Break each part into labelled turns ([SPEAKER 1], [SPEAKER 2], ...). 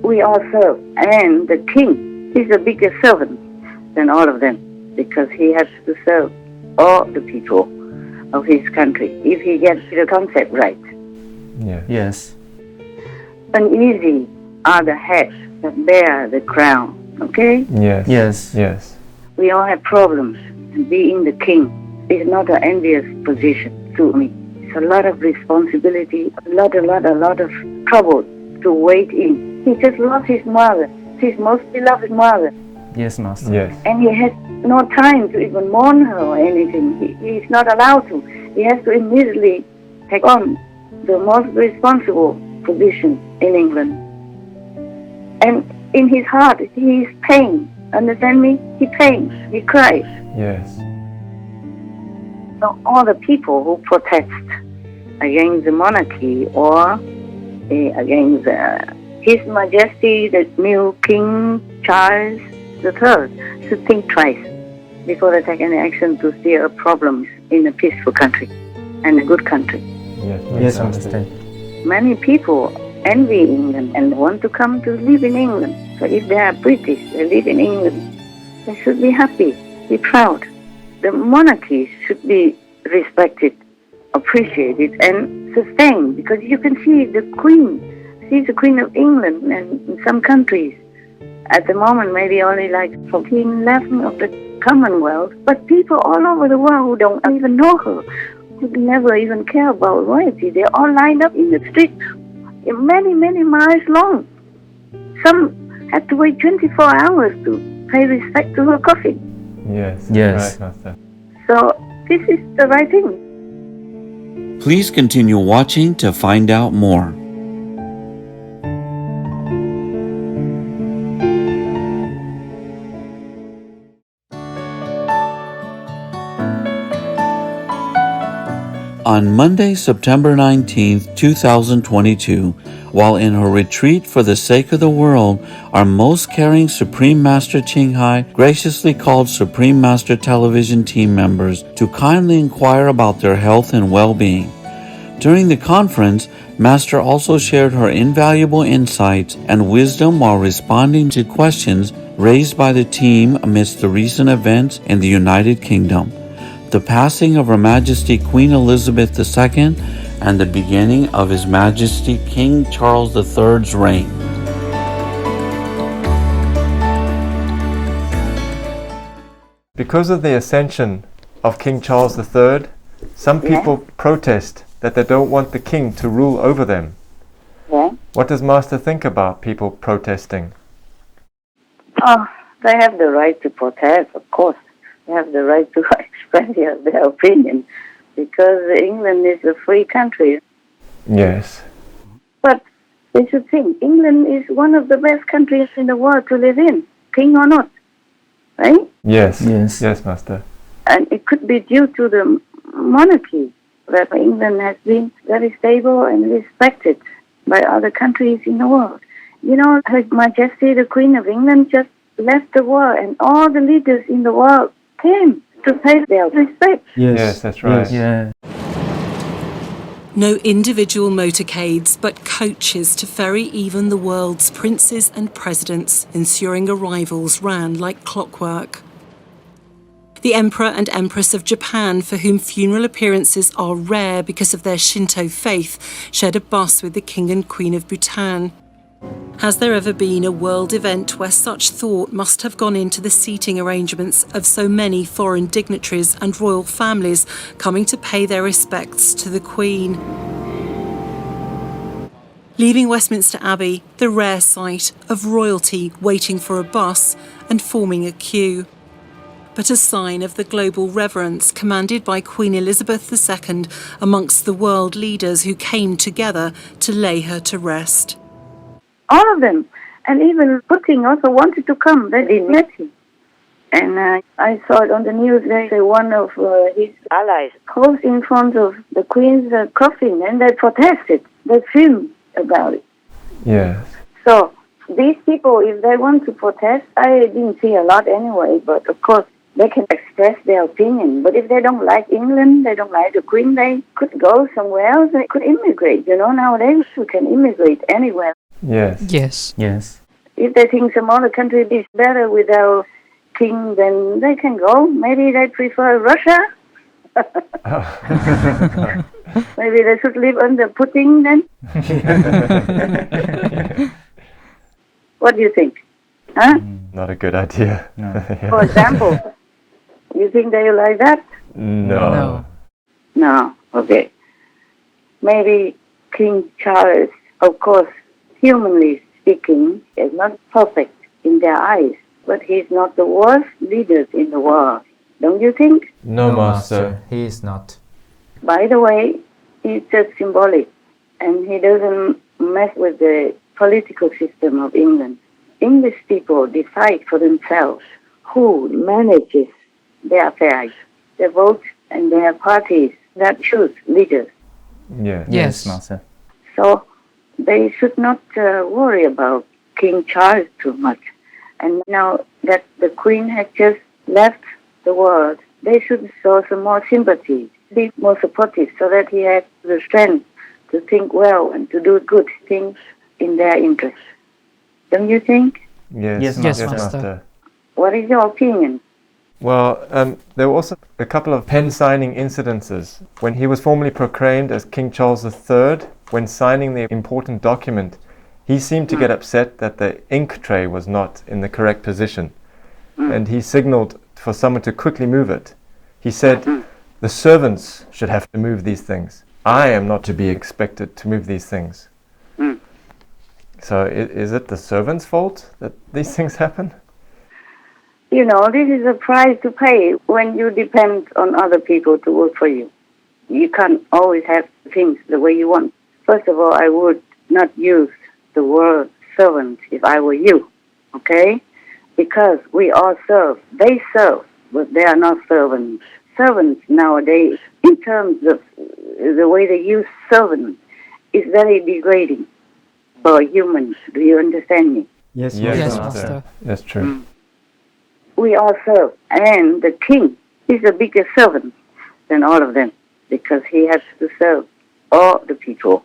[SPEAKER 1] We all serve, and the king is a bigger servant than all of them because he has to serve all the people of his country if he gets the concept right.
[SPEAKER 2] Yeah.
[SPEAKER 3] Yes.
[SPEAKER 1] Uneasy are the heads that bear the crown, okay?
[SPEAKER 2] Yes.
[SPEAKER 3] Yes.
[SPEAKER 2] Yes.
[SPEAKER 1] We all have problems. Being the king is not an envious position to me. It's a lot of responsibility, a lot of trouble to wait in. He just lost his mother, his most beloved mother.
[SPEAKER 3] Yes, Master.
[SPEAKER 2] Yes.
[SPEAKER 1] And he has no time to even mourn her or anything. He's not allowed to. He has to immediately take on the most responsible position in England. And in his heart, he is pain. Understand me? He pains. He cries.
[SPEAKER 2] Yes.
[SPEAKER 1] So all the people who protest against the monarchy or against His Majesty, the new King Charles III, should think twice before they take any action to steer problems in a peaceful country and a good country.
[SPEAKER 2] Yes.
[SPEAKER 3] Yes, I understand.
[SPEAKER 1] Many people envy England and want to come to live in England. So if they are British, they live in England, they should be happy, be proud. The monarchy should be respected, appreciated, and sustained because you can see the Queen. She's the Queen of England, and in some countries, at the moment, maybe only like 14, 11 of the Commonwealth, but people all over the world who don't even know her, who never even care about royalty, they're all lined up in the street, many, many miles long. Some had to wait 24 hours to pay respect to her coffin.
[SPEAKER 2] Yes.
[SPEAKER 3] Yes.
[SPEAKER 2] Right, Master.
[SPEAKER 1] So this is the right thing.
[SPEAKER 4] Please continue watching to find out more. On Monday, September 19th, 2022, while in her retreat for the sake of the world, our most caring Supreme Master Ching Hai graciously called Supreme Master Television team members to kindly inquire about their health and well-being. During the conference, Master also shared her invaluable insights and wisdom while responding to questions raised by the team amidst the recent events in the United Kingdom, the passing of Her Majesty Queen Elizabeth II, and the beginning of His Majesty King Charles III's reign.
[SPEAKER 2] Because of the ascension of King Charles III, some people protest that they don't want the king to rule over them.
[SPEAKER 1] Yeah.
[SPEAKER 2] What does Master think about people protesting?
[SPEAKER 1] Oh, they have the right to protest, of course. They have the right to express their opinion because England is a free country.
[SPEAKER 2] Yes.
[SPEAKER 1] But they should think England is one of the best countries in the world to live in, king or not, right?
[SPEAKER 2] Yes.
[SPEAKER 3] Yes.
[SPEAKER 2] Yes, Master.
[SPEAKER 1] And it could be due to the monarchy that England has been very stable and respected by other countries in the world. You know, Her Majesty the Queen of England just left the world and all the leaders in the world came to pay their respect.
[SPEAKER 2] Yes, that's right.
[SPEAKER 3] Yeah.
[SPEAKER 5] No individual motorcades, but coaches to ferry even the world's princes and presidents, ensuring arrivals ran like clockwork. The Emperor and Empress of Japan, for whom funeral appearances are rare because of their Shinto faith, shared a bus with the King and Queen of Bhutan. Has there ever been a world event where such thought must have gone into the seating arrangements of so many foreign dignitaries and royal families coming to pay their respects to the Queen? Leaving Westminster Abbey, the rare sight of royalty waiting for a bus and forming a queue, but a sign of the global reverence commanded by Queen Elizabeth II amongst the world leaders who came together to lay her to rest.
[SPEAKER 1] All of them. And even Putin also wanted to come. They didn't let him. And I saw it on the news. They say one of his allies posed in front of the Queen's coffin and they protested. They filmed about it.
[SPEAKER 2] Yes.
[SPEAKER 1] So these people, if they want to protest, I didn't see a lot anyway, but of course they can express their opinion. But if they don't like England, they don't like the Queen, they could go somewhere else. They could immigrate. You know, nowadays you can immigrate anywhere.
[SPEAKER 2] Yes.
[SPEAKER 3] Yes.
[SPEAKER 6] Yes.
[SPEAKER 1] If they think some other country is better without king, then they can go. Maybe they prefer Russia. Maybe they should live under Putin then. What do you think? Huh?
[SPEAKER 2] Not a good idea.
[SPEAKER 6] No.
[SPEAKER 1] For example, you think they like that?
[SPEAKER 2] No.
[SPEAKER 1] No. Okay. Maybe King Charles, of course, humanly speaking, is not perfect in their eyes, but he's not the worst leader in the world. Don't you think?
[SPEAKER 2] No, Master.
[SPEAKER 6] He is not.
[SPEAKER 1] By the way, he's just symbolic, and he doesn't mess with the political system of England. English people decide for themselves who manages their affairs, their votes, and their parties that choose leaders.
[SPEAKER 2] Yes.
[SPEAKER 3] Yes.
[SPEAKER 6] Master.
[SPEAKER 1] So they should not worry about King Charles too much. And now that the Queen has just left the world, they should show some more sympathy, be more supportive, so that he has the strength to think well and to do good things in their interest. Don't you think?
[SPEAKER 2] Yes.
[SPEAKER 6] Yes,
[SPEAKER 3] Master.
[SPEAKER 1] What is your opinion?
[SPEAKER 2] Well, there were also a couple of pen signing incidences. When he was formally proclaimed as King Charles III, when signing the important document, he seemed to get upset that the ink tray was not in the correct position. And he signaled for someone to quickly move it. He said, the servants should have to move these things. I am not to be expected to move these things. So is it the servants' fault that these things happen?
[SPEAKER 1] You know, this is a price to pay when you depend on other people to work for you. You can't always have things the way you want. First of all, I would not use the word servant if I were you, okay? Because we all serve. They serve, but they are not servants. Servants nowadays, in terms of the way they use servant, is very degrading for humans. Do you understand me?
[SPEAKER 6] Yes,
[SPEAKER 3] Yes, Master.
[SPEAKER 2] That's true.
[SPEAKER 1] We all serve, and the king is a bigger servant than all of them because he has to serve all the people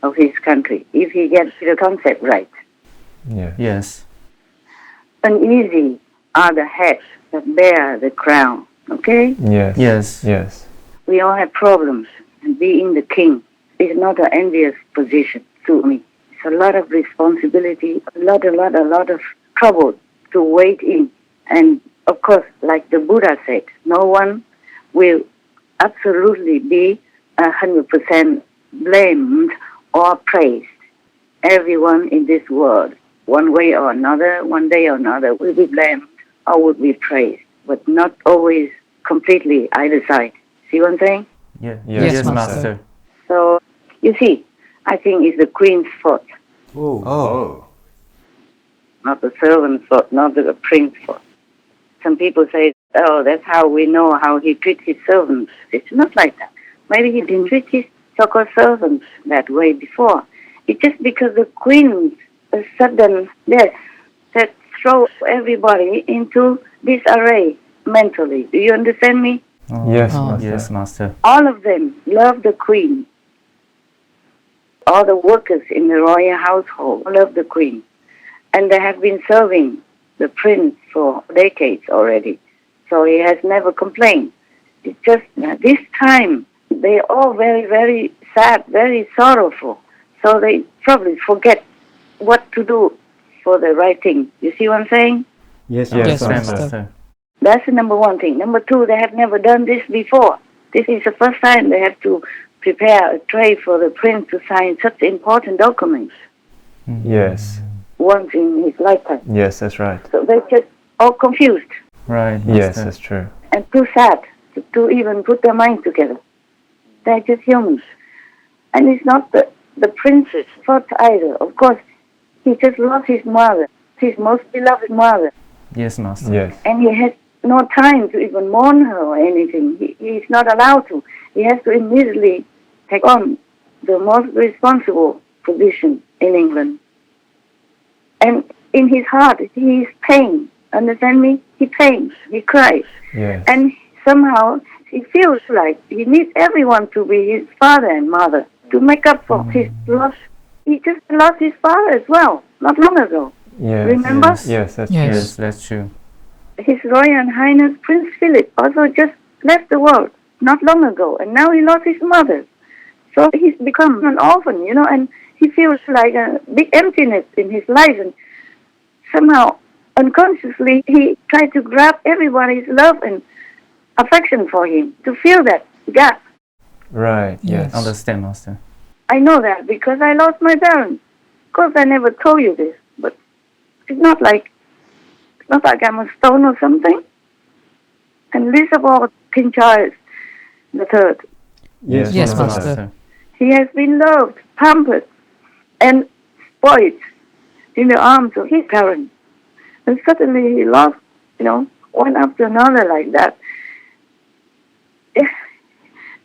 [SPEAKER 1] of his country if he gets the concept right.
[SPEAKER 2] Yeah.
[SPEAKER 6] Yes.
[SPEAKER 1] Uneasy are the heads that bear the crown, okay?
[SPEAKER 2] Yes.
[SPEAKER 6] Yes.
[SPEAKER 2] Yes.
[SPEAKER 1] We all have problems, and being the king is not an envious position to me. It's a lot of responsibility, a lot of trouble to wait in. And of course, like the Buddha said, no one will absolutely be 100% blamed or praised. Everyone in this world, one way or another, one day or another, will be blamed or would be praised, but not always completely either side. See what I'm saying?
[SPEAKER 6] Yeah.
[SPEAKER 2] Yes,
[SPEAKER 3] Yes,
[SPEAKER 6] Master.
[SPEAKER 3] Master.
[SPEAKER 1] So, you see, I think it's the queen's fault,
[SPEAKER 6] Oh.
[SPEAKER 1] not the servant's fault, not the prince's fault. Some people say, oh, that's how we know how he treats his servants. It's not like that. Maybe he didn't treat his so-called servants that way before. It's just because the queen's sudden death that throw everybody into disarray mentally. Do you understand me?
[SPEAKER 2] Yes,
[SPEAKER 3] Oh.
[SPEAKER 2] Master.
[SPEAKER 6] Yes, Master.
[SPEAKER 1] All of them love the queen. All the workers in the royal household love the queen. And they have been serving the prince for decades already. So he has never complained. It's just this time, they're all very, very sad, very sorrowful. So they probably forget what to do for the right thing. You see what I'm saying?
[SPEAKER 6] Yes,
[SPEAKER 3] Yes,
[SPEAKER 6] Master.
[SPEAKER 3] Master.
[SPEAKER 1] That's the number one thing. Number two, they have never done this before. This is the first time they have to prepare a tray for the prince to sign such important documents
[SPEAKER 2] Yes.
[SPEAKER 1] once in his lifetime.
[SPEAKER 2] Yes, that's right.
[SPEAKER 1] So they're just all confused
[SPEAKER 6] Right, Master.
[SPEAKER 2] Yes, that's true.
[SPEAKER 1] and too sad to even put their minds together. They're just humans. And it's not the prince's fault either. Of course, he just lost his mother, his most beloved mother.
[SPEAKER 6] Yes, Master.
[SPEAKER 2] Yes.
[SPEAKER 1] And he has no time to even mourn her or anything. He's not allowed to. He has to immediately take on the most responsible position in England. And in his heart, he is pain. Understand me? He pains. He cries.
[SPEAKER 2] Yes.
[SPEAKER 1] And somehow he feels like he needs everyone to be his father and mother to make up for his lost he just lost his father as well, not long ago.
[SPEAKER 2] Yes.
[SPEAKER 1] Remember?
[SPEAKER 2] Yes, that's
[SPEAKER 6] Yes,
[SPEAKER 2] true.
[SPEAKER 6] that's true.
[SPEAKER 1] His Royal Highness Prince Philip also just left the world not long ago, and now he lost his mother. So he's become an orphan, and he feels like a big emptiness in his life, and somehow unconsciously he tried to grab everybody's love and affection for him to fill that gap.
[SPEAKER 2] Right, yes.
[SPEAKER 6] Understand, Master.
[SPEAKER 1] I know that because I lost my parents. Of course, I never told you this, but it's not like I'm a stone or something. And least of all, King Charles III.
[SPEAKER 2] Yes,
[SPEAKER 3] Yes,
[SPEAKER 2] Master.
[SPEAKER 3] Master.
[SPEAKER 1] He has been loved, pampered, and spoiled in the arms of his parents. And suddenly he lost, one after another like that.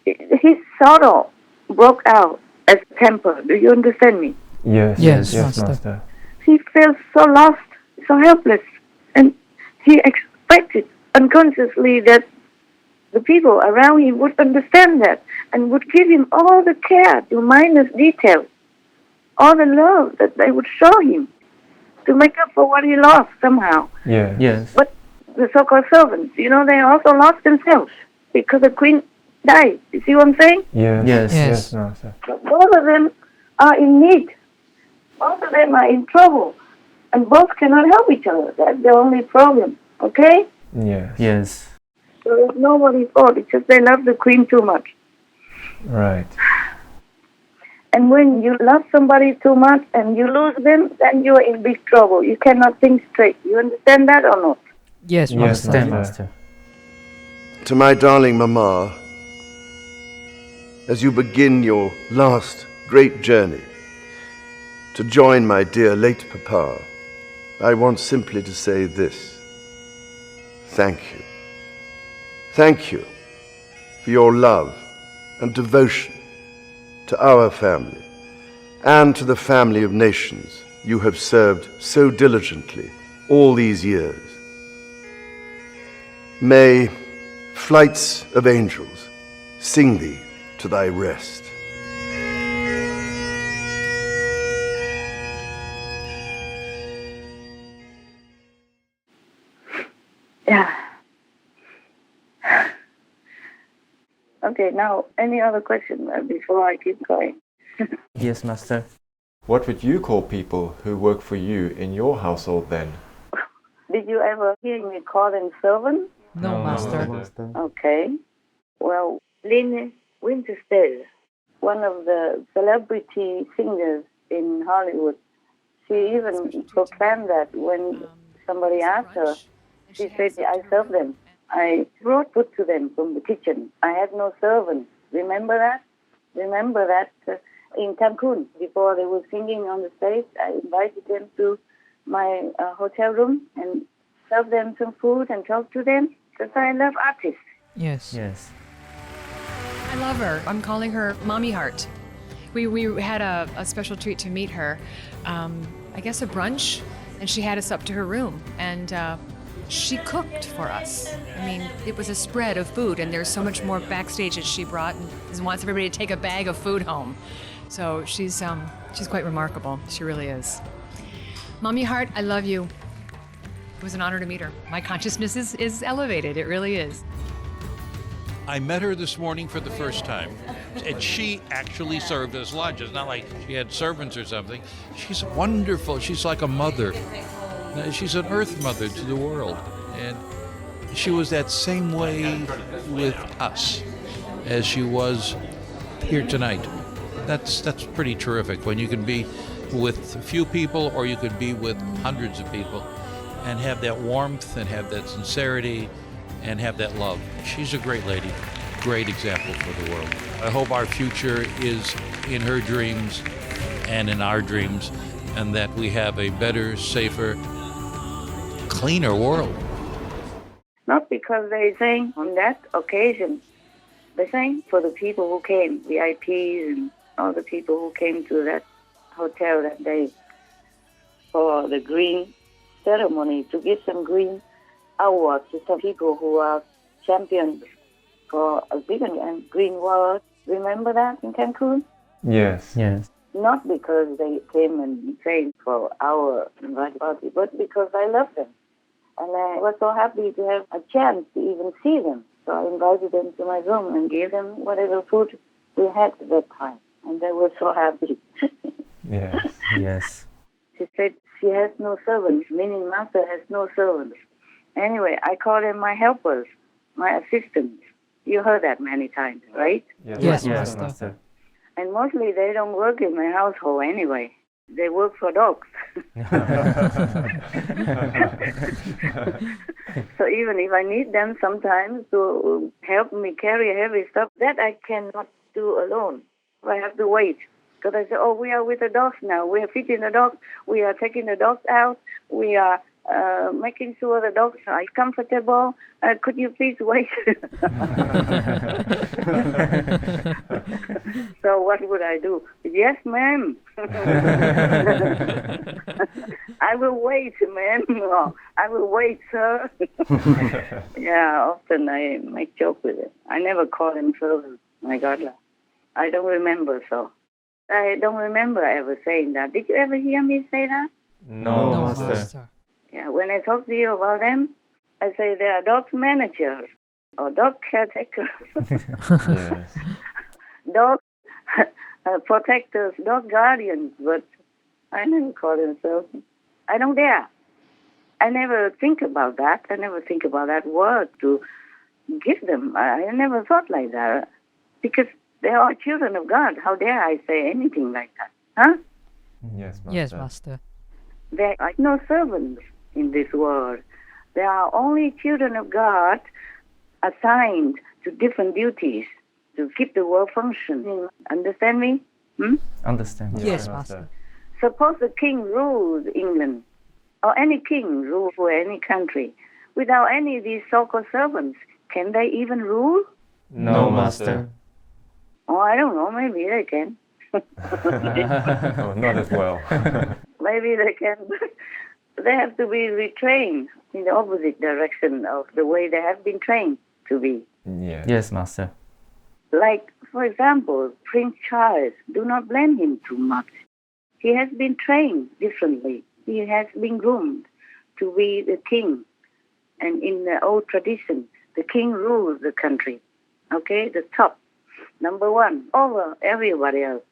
[SPEAKER 1] His sorrow broke out as temper. Do you understand me?
[SPEAKER 2] Yes,
[SPEAKER 3] Yes,
[SPEAKER 2] Master.
[SPEAKER 3] Master.
[SPEAKER 1] He felt so lost, so helpless, and he expected unconsciously that the people around him would understand that and would give him all the care to minus details, all the love that they would show him to make up for what he lost somehow.
[SPEAKER 2] Yes.
[SPEAKER 6] Yes.
[SPEAKER 1] But the so-called servants, they also lost themselves because the queen died. You see what I'm saying?
[SPEAKER 2] Yes.
[SPEAKER 6] Yes.
[SPEAKER 2] Yes, Master.
[SPEAKER 1] But both of them are in need. Both of them are in trouble. And both cannot help each other. That's the only problem. Okay?
[SPEAKER 2] Yes.
[SPEAKER 6] Yes.
[SPEAKER 1] So it's nobody's fault. It's just they love the queen too much.
[SPEAKER 2] Right.
[SPEAKER 1] And when you love somebody too much and you lose them, then you are in big trouble. You cannot think straight. You understand that or not?
[SPEAKER 3] Yes,
[SPEAKER 2] Yes,
[SPEAKER 3] Master.
[SPEAKER 6] Understand,
[SPEAKER 2] Master.
[SPEAKER 6] Master.
[SPEAKER 7] To my darling Mama, as you begin your last great journey to join my dear late Papa, I want simply to say this. Thank you. Thank you for your love and devotion to our family and to the family of nations you have served so diligently all these years. May flights of angels sing thee to thy rest.
[SPEAKER 1] Yeah. Okay, now, any other question before I keep going?
[SPEAKER 6] Yes, Master.
[SPEAKER 2] What would you call people who work for you in your household then?
[SPEAKER 1] Did you ever hear me call them servants?
[SPEAKER 3] No, Master.
[SPEAKER 1] Okay. Well, Lynn Winterstead, one of the celebrity singers in Hollywood, she even proclaimed that when somebody asked her, she said, I serve them. I brought food to them from the kitchen. I had no servants. Remember that? Remember that in Cancun, before they were singing on the stage, I invited them to my hotel room and served them some food and talked to them because I love artists.
[SPEAKER 3] Yes.
[SPEAKER 6] Yes.
[SPEAKER 8] I love her. I'm calling her Mommy Heart. We had a special treat to meet her. I guess a brunch, and she had us up to her room, and she cooked for us. I mean, it was a spread of food, and there's so much more backstage that she brought, and wants everybody to take a bag of food home. So she's quite remarkable. She really is. Mommy Heart, I love you. It was an honor to meet her. My consciousness is elevated. It really is.
[SPEAKER 9] I met her this morning for the first time, and she actually served us lunch. It's not like she had servants or something. She's wonderful. She's like a mother. She's an earth mother to the world. And she was that same way with us as she was here tonight. That's pretty terrific when you can be with a few people or you could be with hundreds of people and have that warmth and have that sincerity and have that love. She's a great lady, great example for the world. I hope our future is in her dreams and in our dreams, and that we have a better, safer, cleaner world.
[SPEAKER 1] Not because they sang on that occasion. They sang for the people who came, VIPs and all the people who came to that hotel that day for the green ceremony, to give some green awards to some people who are champions for a big and green world. Remember that in Cancun?
[SPEAKER 2] Yes.
[SPEAKER 6] Yes.
[SPEAKER 1] Not because they came and sang for our invited party, but because I love them. And I was so happy to have a chance to even see them. So I invited them to my room and gave them whatever food we had at that time. And they were so happy.
[SPEAKER 2] Yes.
[SPEAKER 6] Yes.
[SPEAKER 1] She said she has no servants, meaning Master has no servants. Anyway, I call them my helpers, my assistants. You heard that many times, right?
[SPEAKER 6] Yes, Master.
[SPEAKER 1] And mostly they don't work in my household anyway. They work for dogs. So even if I need them sometimes to help me carry heavy stuff, that I cannot do alone. I have to wait. Because I say, oh, we are with the dogs now. We are feeding the dogs. We are taking the dogs out. We are making sure the dogs are comfortable. Could you please wait? So what would I do? Yes, ma'am. I will wait, ma'am. Or, I will wait, sir. Yeah, often I make joke with it. I never call them servants. My God, I don't remember so. I don't remember ever saying that. Did you ever hear me say that?
[SPEAKER 2] No, Master.
[SPEAKER 1] Yeah, when I talk to you about them, I say they are dog managers or dog caretakers,
[SPEAKER 2] Yes.
[SPEAKER 1] dog protectors, dog guardians, but I never call them so. I don't dare. I never think about that. I never think about that word to give them. I never thought like that because they are children of God. How dare I say anything like that? Huh?
[SPEAKER 2] Yes, Master.
[SPEAKER 3] Yes, Master.
[SPEAKER 1] There are no servants in this world. There are only children of God assigned to different duties to keep the world functioning. Understand me?
[SPEAKER 6] Understand.
[SPEAKER 3] Yes, Master.
[SPEAKER 1] Suppose the king rules England, or any king rules for any country, without any of these so-called servants. Can they even rule?
[SPEAKER 2] No, Master.
[SPEAKER 1] Oh, I don't know. Maybe they can.
[SPEAKER 2] Oh, not as well.
[SPEAKER 1] Maybe they can. They have to be retrained in the opposite direction of the way they have been trained to be.
[SPEAKER 2] Yes.
[SPEAKER 6] Yes, Master.
[SPEAKER 1] Like, for example, Prince Charles, do not blame him too much. He has been trained differently. He has been groomed to be the king. And in the old tradition, the king rules the country. Okay, the top, number one, over everybody else.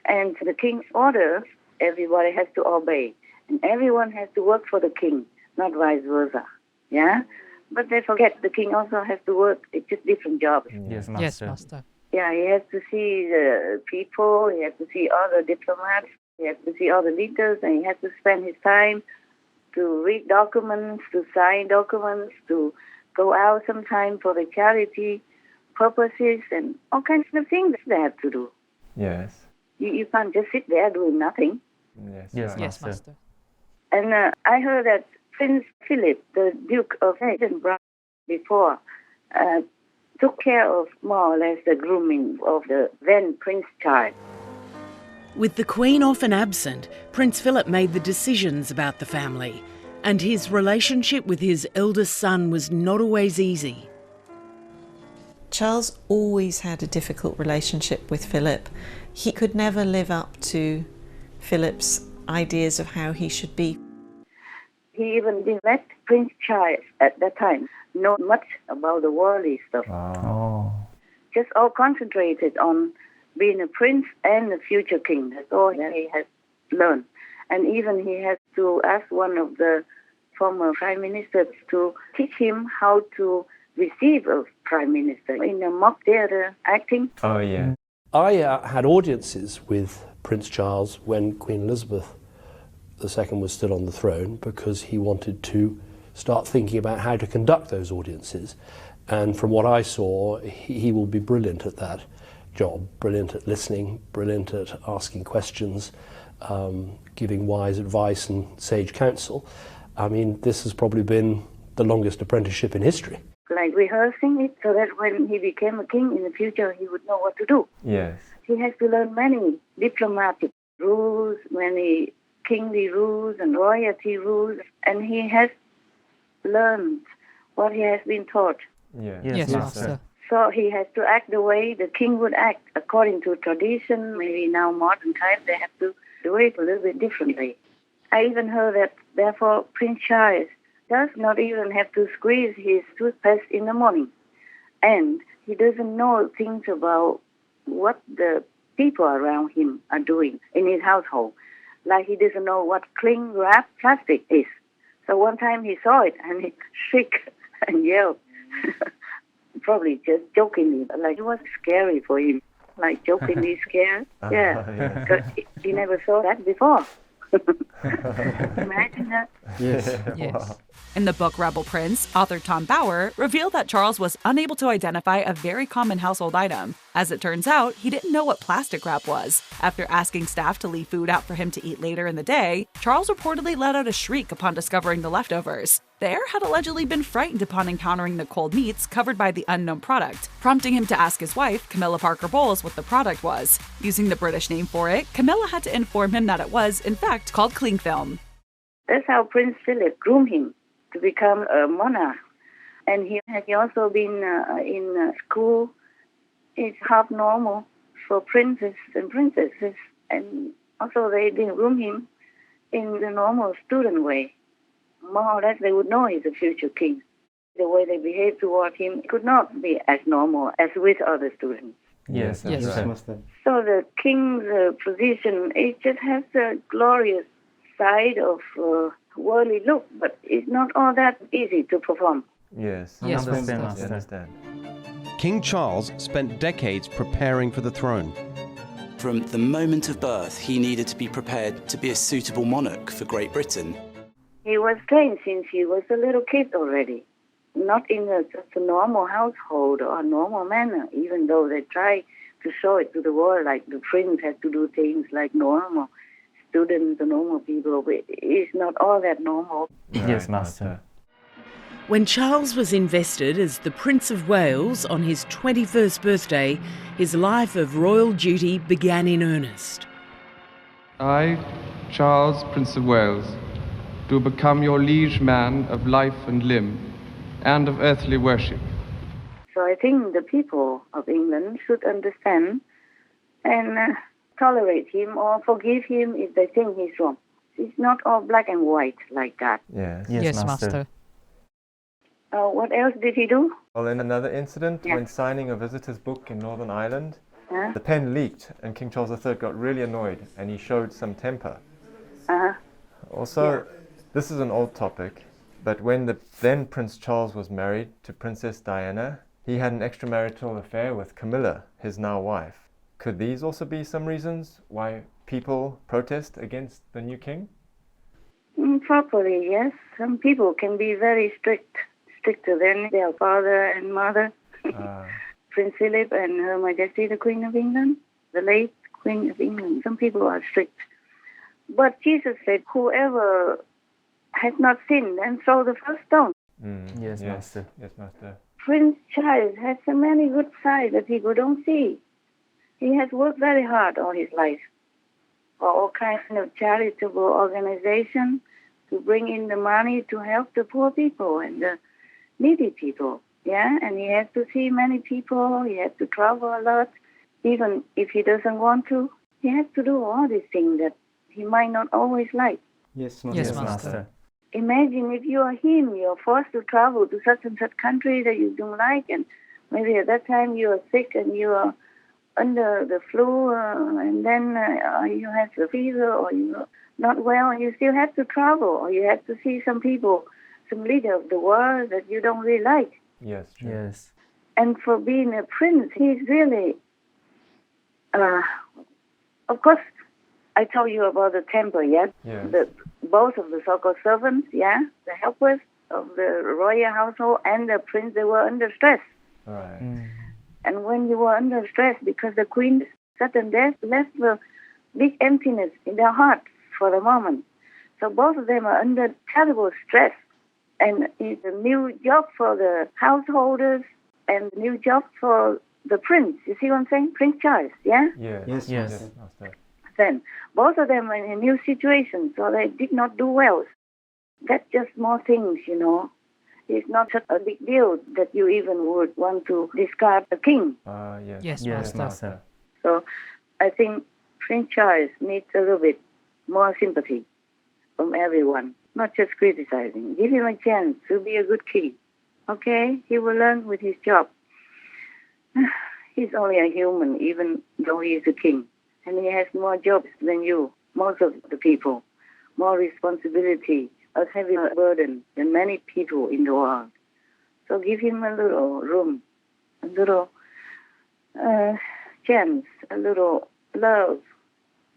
[SPEAKER 1] And the king's orders, everybody has to obey. And everyone has to work for the king, not vice versa. Yeah? But they forget the king also has to work. It's just different jobs.
[SPEAKER 6] Yes, Master.
[SPEAKER 3] Yes, Master.
[SPEAKER 1] Yeah, he has to see the people, he has to see all the diplomats, he has to see all the leaders, and he has to spend his time to read documents, to sign documents, to go out sometime for the charity purposes, and all kinds of things they have to do.
[SPEAKER 2] Yes.
[SPEAKER 1] You can't just sit there doing nothing.
[SPEAKER 2] Yes.
[SPEAKER 6] Yes,
[SPEAKER 2] right.
[SPEAKER 3] Yes,
[SPEAKER 6] Master.
[SPEAKER 3] Master.
[SPEAKER 1] And I heard that Prince Philip, the Duke of Edinburgh, before, took care of more or less the grooming of the then Prince Charles.
[SPEAKER 10] With the Queen often absent, Prince Philip made the decisions about the family, and his relationship with his eldest son was not always easy.
[SPEAKER 11] Charles always had a difficult relationship with Philip. He could never live up to Philip's ideas of how he should be.
[SPEAKER 1] He even didn't let Prince Charles at that time know much about the worldly stuff.
[SPEAKER 6] Oh.
[SPEAKER 1] Just all concentrated on being a prince and a future king. That's all that he has learned. And even he has to ask one of the former prime ministers to teach him how to receive a prime minister in a mock theater acting.
[SPEAKER 2] Oh, yeah.
[SPEAKER 12] I had audiences with Prince Charles when Queen Elizabeth II was still on the throne because he wanted to start thinking about how to conduct those audiences. And from what I saw, he will be brilliant at that job, brilliant at listening, brilliant at asking questions, giving wise advice and sage counsel. I mean, this has probably been the longest apprenticeship in history.
[SPEAKER 1] Like rehearsing it so that when he became a king in the future, he would know what to do.
[SPEAKER 2] Yes.
[SPEAKER 1] He has to learn many diplomatic rules, many kingly rules and royalty rules, and he has learned what he has been taught.
[SPEAKER 2] Yes.
[SPEAKER 6] Yes,
[SPEAKER 3] Yes,
[SPEAKER 6] Master.
[SPEAKER 3] Master.
[SPEAKER 1] So he has to act the way the king would act according to tradition. Maybe now modern times they have to do it a little bit differently. I even heard that therefore Prince Charles does not even have to squeeze his toothpaste in the morning. And he doesn't know things about what the people around him are doing in his household. Like he doesn't know what cling wrap plastic is. So one time he saw it and he shrieked and yelled. Probably just jokingly, like it was scary for him, like jokingly scared. Yeah, because he never saw that before. Imagine that.
[SPEAKER 6] Yes.
[SPEAKER 3] Yes.
[SPEAKER 2] Wow.
[SPEAKER 3] In the book Rebel Prince, author Tom Bauer revealed that Charles was unable to identify a very common household item. As it turns out, he didn't know what plastic wrap was. After asking staff to leave food out for him to eat later in the day, Charles reportedly let out a shriek upon discovering the leftovers. The heir had allegedly been frightened upon encountering the cold meats covered by the unknown product, prompting him to ask his wife, Camilla Parker Bowles, what the product was. Using the British name for it, Camilla had to inform him that it was, in fact, called cling film.
[SPEAKER 1] That's how Prince Philip groomed him to become a monarch. And he had also been in school. It's half normal for princes and princesses. And also they didn't groom him in the normal student way. More or less they would know he's a future king. The way they behave toward him could not be as normal as with other students.
[SPEAKER 6] Yes.
[SPEAKER 3] Yes.
[SPEAKER 6] Yes.
[SPEAKER 2] Right.
[SPEAKER 1] So the king's position, it just has a glorious side of worldly look, but it's not all that easy to perform.
[SPEAKER 2] Yes.
[SPEAKER 3] Yes,
[SPEAKER 6] Understand,
[SPEAKER 3] Master.
[SPEAKER 2] I understand.
[SPEAKER 13] King Charles spent decades preparing for the throne.
[SPEAKER 14] From the moment of birth, he needed to be prepared to be a suitable monarch for Great Britain.
[SPEAKER 1] He was trained since he was a little kid already, not in just a normal household or a normal manner, even though they try to show it to the world, like the prince has to do things like normal students, the normal people. But it's not all that normal.
[SPEAKER 6] Yes,
[SPEAKER 2] Right,
[SPEAKER 6] Master.
[SPEAKER 10] When Charles was invested as the Prince of Wales on his 21st birthday, his life of royal duty began in earnest.
[SPEAKER 15] I, Charles, Prince of Wales, do become your liege man of life and limb, and of earthly worship.
[SPEAKER 1] So I think the people of England should understand and tolerate him or forgive him if they think he's wrong. It's not all black and white like that.
[SPEAKER 2] Yes.
[SPEAKER 6] Yes, Master.
[SPEAKER 1] What else did he do?
[SPEAKER 2] Well, in another incident,
[SPEAKER 1] Yeah.
[SPEAKER 2] when signing a visitor's book in Northern Ireland,
[SPEAKER 1] Huh?
[SPEAKER 2] the pen leaked and King Charles III got really annoyed and he showed some temper.
[SPEAKER 1] Uh-huh.
[SPEAKER 2] Also, this is an old topic, but when the then Prince Charles was married to Princess Diana, he had an extramarital affair with Camilla, his now wife. Could these also be some reasons why people protest against the new king?
[SPEAKER 1] Properly, yes. Some people can be very stricter than their father and mother. Prince Philip and Her Majesty the Queen of England, the late Queen of England. Some people are strict. But Jesus said, whoever has not sinned, then throw the first stone.
[SPEAKER 6] Yes, Master.
[SPEAKER 2] Yes, Master.
[SPEAKER 1] Prince Charles has so many good sides that people don't see. He has worked very hard all his life for all kinds of charitable organizations to bring in the money to help the poor people and the needy people. Yeah, and he has to see many people. He has to travel a lot. Even if he doesn't want to, he has to do all these things that he might not always like.
[SPEAKER 6] Yes,
[SPEAKER 3] Yes,
[SPEAKER 6] Master.
[SPEAKER 1] Imagine if you are him, you're forced to travel to such and such country that you don't like, and maybe at that time you are sick and you are under the flu, and then you have a fever or you're not well, and you still have to travel, or you have to see some people, some leader of the world that you don't really like.
[SPEAKER 2] Yes, true.
[SPEAKER 6] Yes.
[SPEAKER 1] And for being a prince, he's really, of course, I told you about the temper, yeah?
[SPEAKER 2] Yes.
[SPEAKER 1] Both of the so-called servants, yeah, the helpers of the royal household and the prince, they were under stress.
[SPEAKER 2] Right.
[SPEAKER 1] And when you were under stress, because the queen's sudden death left a big emptiness in their heart for the moment. So both of them are under terrible stress. And it's a new job for the householders and a new job for the prince. You see what I'm saying? Prince Charles, yeah?
[SPEAKER 2] Yes.
[SPEAKER 6] Yes.
[SPEAKER 2] Master.
[SPEAKER 1] Then both of them are in a new situation, so they did not do well. That's just small things, you know. It's not such a big deal that you even would want to discard a king.
[SPEAKER 6] Yes, Master.
[SPEAKER 1] So I think Prince Charles needs a little bit more sympathy from everyone, not just criticizing. Give him a chance to be a good king. Okay? He will learn with his job. He's only a human, even though he is a king. And he has more jobs than you, most of the people, more responsibility, a heavier burden than many people in the world. So give him a little room, a little chance, a little love.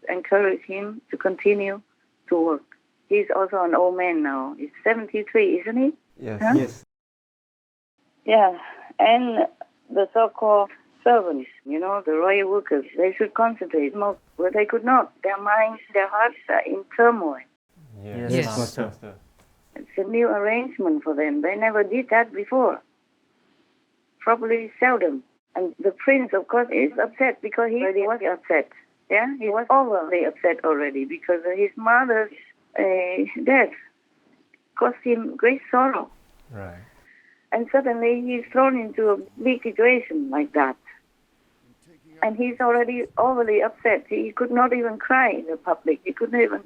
[SPEAKER 1] Encourage him to continue to work. He's also an old man now. He's 73, isn't he?
[SPEAKER 2] Yes.
[SPEAKER 1] Huh?
[SPEAKER 2] Yes.
[SPEAKER 1] Yeah, and the so-called servants, the royal workers, they should concentrate more, but they could not. Their minds, their hearts are in turmoil.
[SPEAKER 6] Yes, Master.
[SPEAKER 1] It's a new arrangement for them. They never did that before. Probably seldom. And the prince, of course, is upset because he already was upset. Yeah, he was overly upset already because his mother's death caused him great sorrow.
[SPEAKER 2] Right.
[SPEAKER 1] And suddenly he's thrown into a big situation like that. And he's already overly upset. He could not even cry in the public. He couldn't even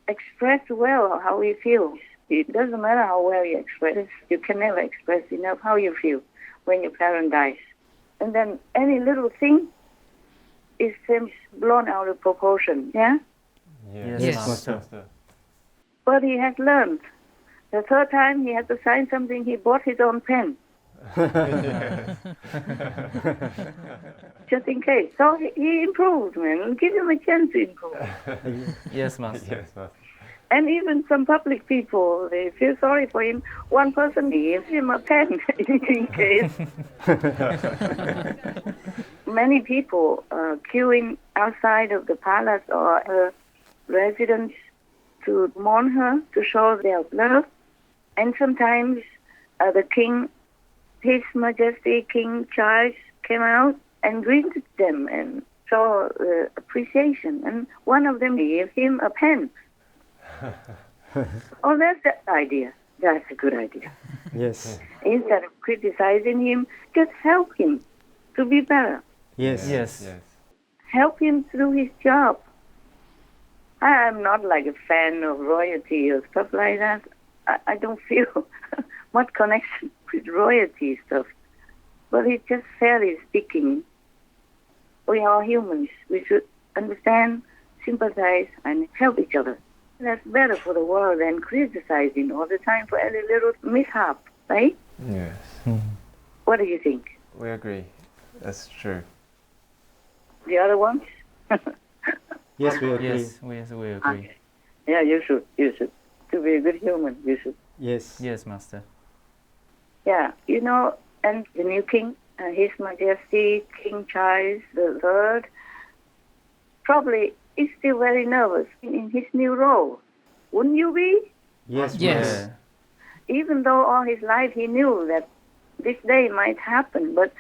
[SPEAKER 1] express well how he feels. It doesn't matter how well you express. You can never express enough how you feel when your parent dies. And then any little thing is seems blown out of proportion. Yeah?
[SPEAKER 6] Yes, Master.
[SPEAKER 1] But he has learned. The third time he had to sign something, he bought his own pen. Just in case. So he improved, man. Give him a chance to improve.
[SPEAKER 6] Yes, Master.
[SPEAKER 2] Yes, Master.
[SPEAKER 1] And even some public people, they feel sorry for him. One person gives him a pen in case. Many people queuing outside of the palace or her residence to mourn her, to show their love. And sometimes the king, His Majesty King Charles, came out and greeted them and showed appreciation. And one of them gave him a pen. Oh, that's the idea. That's a good idea.
[SPEAKER 16] Yes.
[SPEAKER 1] Instead of criticizing him, just help him to be better.
[SPEAKER 16] Yes.
[SPEAKER 1] Help him to do his job. I'm not like a fan of royalty or stuff like that. I don't feel much connection with royalty stuff. But it's just fairly speaking, we are humans. We should understand, sympathize, and help each other. That's better for the world than criticizing all the time for any little mishap, right?
[SPEAKER 2] Yes.
[SPEAKER 1] What do you think?
[SPEAKER 2] We agree. That's true.
[SPEAKER 1] The other ones?
[SPEAKER 16] Yes, we agree.
[SPEAKER 6] Yes, we agree.
[SPEAKER 1] Okay. Yeah, you should. To be a good human, you should.
[SPEAKER 16] Yes.
[SPEAKER 6] Yes, Master.
[SPEAKER 1] Yeah, and the new king, His Majesty King Charles III, probably is still very nervous in his new role. Wouldn't you be?
[SPEAKER 16] Yes.
[SPEAKER 6] Yes.
[SPEAKER 1] Even though all his life he knew that this day might happen, but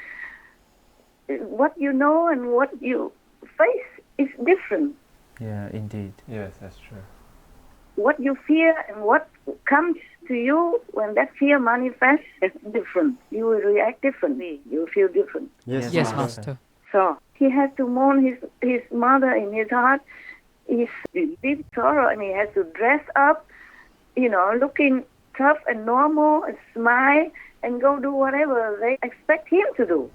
[SPEAKER 1] what you know and what you face is different.
[SPEAKER 6] Yeah, indeed.
[SPEAKER 2] Yes, that's true.
[SPEAKER 1] What you fear and what comes to you when that fear manifests is different. You will react differently. You will feel different.
[SPEAKER 16] Yes,
[SPEAKER 6] Master.
[SPEAKER 1] So he has to mourn his mother in his heart. He's in deep sorrow and he has to dress up, looking tough and normal and smile and go do whatever they expect him to do.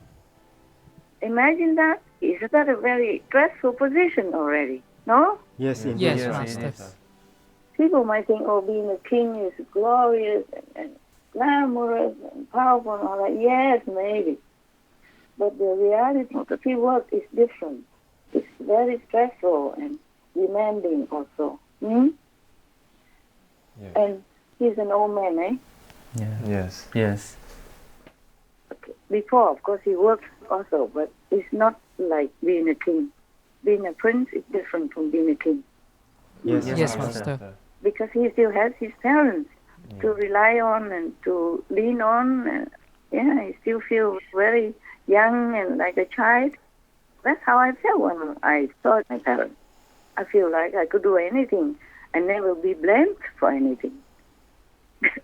[SPEAKER 1] Imagine that. Isn't that a very stressful position already? No?
[SPEAKER 16] Yes, indeed.
[SPEAKER 6] Yes,
[SPEAKER 2] Yes,
[SPEAKER 6] Master.
[SPEAKER 1] People might think, being a king is glorious and glamorous and powerful and all that. Yes, maybe. But the reality of the work is different. It's very stressful and demanding also.
[SPEAKER 2] Yes.
[SPEAKER 1] And he's an old man, eh?
[SPEAKER 6] Yeah. Yes.
[SPEAKER 1] Before, of course, he worked also, but it's not like being a king. Being a prince is different from being a king.
[SPEAKER 6] Yes, Master.
[SPEAKER 1] Because he still has his parents to rely on and to lean on. He still feels very young and like a child. That's how I felt when I saw my parents. I feel like I could do anything and never be blamed for anything.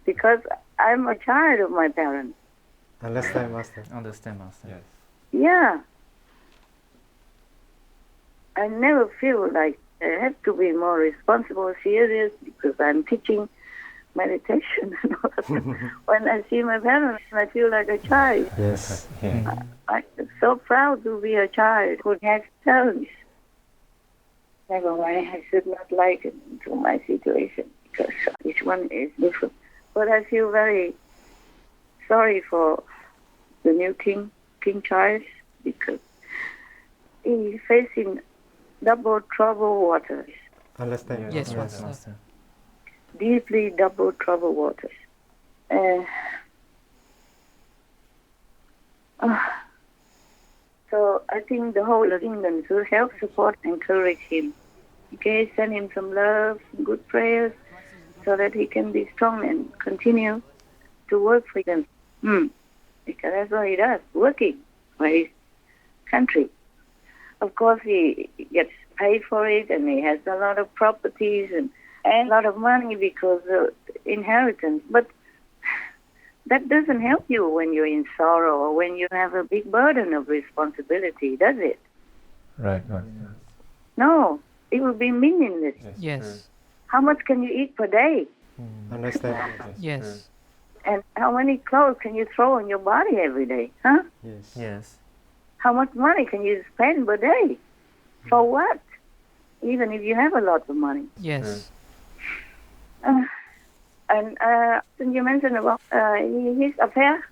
[SPEAKER 1] Because I'm a child of my parents.
[SPEAKER 16] Understand, Master.
[SPEAKER 6] Understand, Master.
[SPEAKER 2] Yes.
[SPEAKER 1] Yeah. I never feel like I have to be more responsible, serious, because I'm teaching meditation and all that. When I see my parents, I feel like a child.
[SPEAKER 16] Yes.
[SPEAKER 2] Yeah.
[SPEAKER 1] I'm so proud to be a child who has talents. Never mind, I should not like it to my situation because each one is different. But I feel very sorry for the new King Charles, because he's facing double trouble waters.
[SPEAKER 16] Understand.
[SPEAKER 6] Yes, Master.
[SPEAKER 1] Deeply double trouble waters. So I think the whole of England should help, support, encourage him. Okay, send him some love, some good prayers, so that he can be strong and continue to work for them. Because that's what he does, working for his country. Of course, he gets paid for it, and he has a lot of properties and a lot of money because of inheritance. But that doesn't help you when you're in sorrow or when you have a big burden of responsibility, does it?
[SPEAKER 2] Right.
[SPEAKER 1] No, it will be meaningless.
[SPEAKER 6] Yes.
[SPEAKER 1] How much can you eat per day?
[SPEAKER 16] Understand.
[SPEAKER 6] Yes.
[SPEAKER 1] And how many clothes can you throw on your body every day? Huh?
[SPEAKER 16] Yes.
[SPEAKER 6] Yes.
[SPEAKER 1] How much money can you spend per day? For what? Even if you have a lot of money.
[SPEAKER 6] Yes.
[SPEAKER 1] And you mentioned about his affair?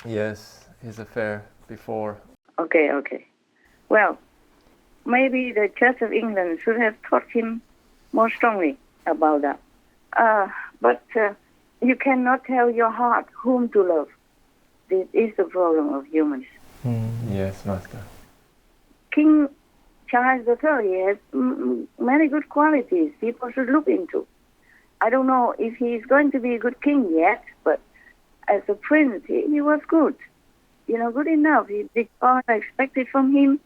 [SPEAKER 2] Yes, his affair before.
[SPEAKER 1] Okay. Well, maybe the Church of England should have taught him more strongly about that. But you cannot tell your heart whom to love. This is the problem of humans.
[SPEAKER 2] Yes, Master.
[SPEAKER 1] King Charles III, he has many good qualities people should look into. I don't know if he's going to be a good king yet, but as a prince, he was good. Good enough. He did all expected from him,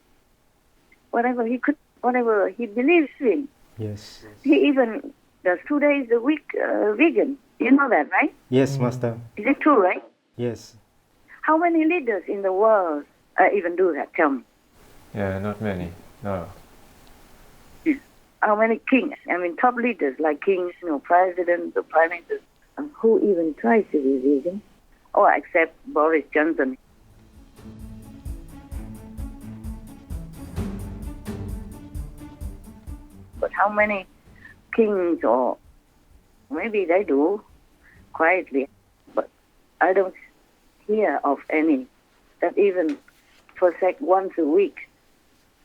[SPEAKER 1] whatever he could, whatever he believes in.
[SPEAKER 16] Yes.
[SPEAKER 1] He even does 2 days a week vegan. You know that, right?
[SPEAKER 16] Yes, Master.
[SPEAKER 1] Is it true, right?
[SPEAKER 16] Yes.
[SPEAKER 1] How many leaders in the world even do that? Tell me.
[SPEAKER 2] Yeah, not many. No.
[SPEAKER 1] How many kings? I mean, top leaders like kings, presidents or prime ministers. Who even tries to be vegan? Oh, except Boris Johnson. But how many kings, or maybe they do quietly, but I don't hear of any that even forsake once a week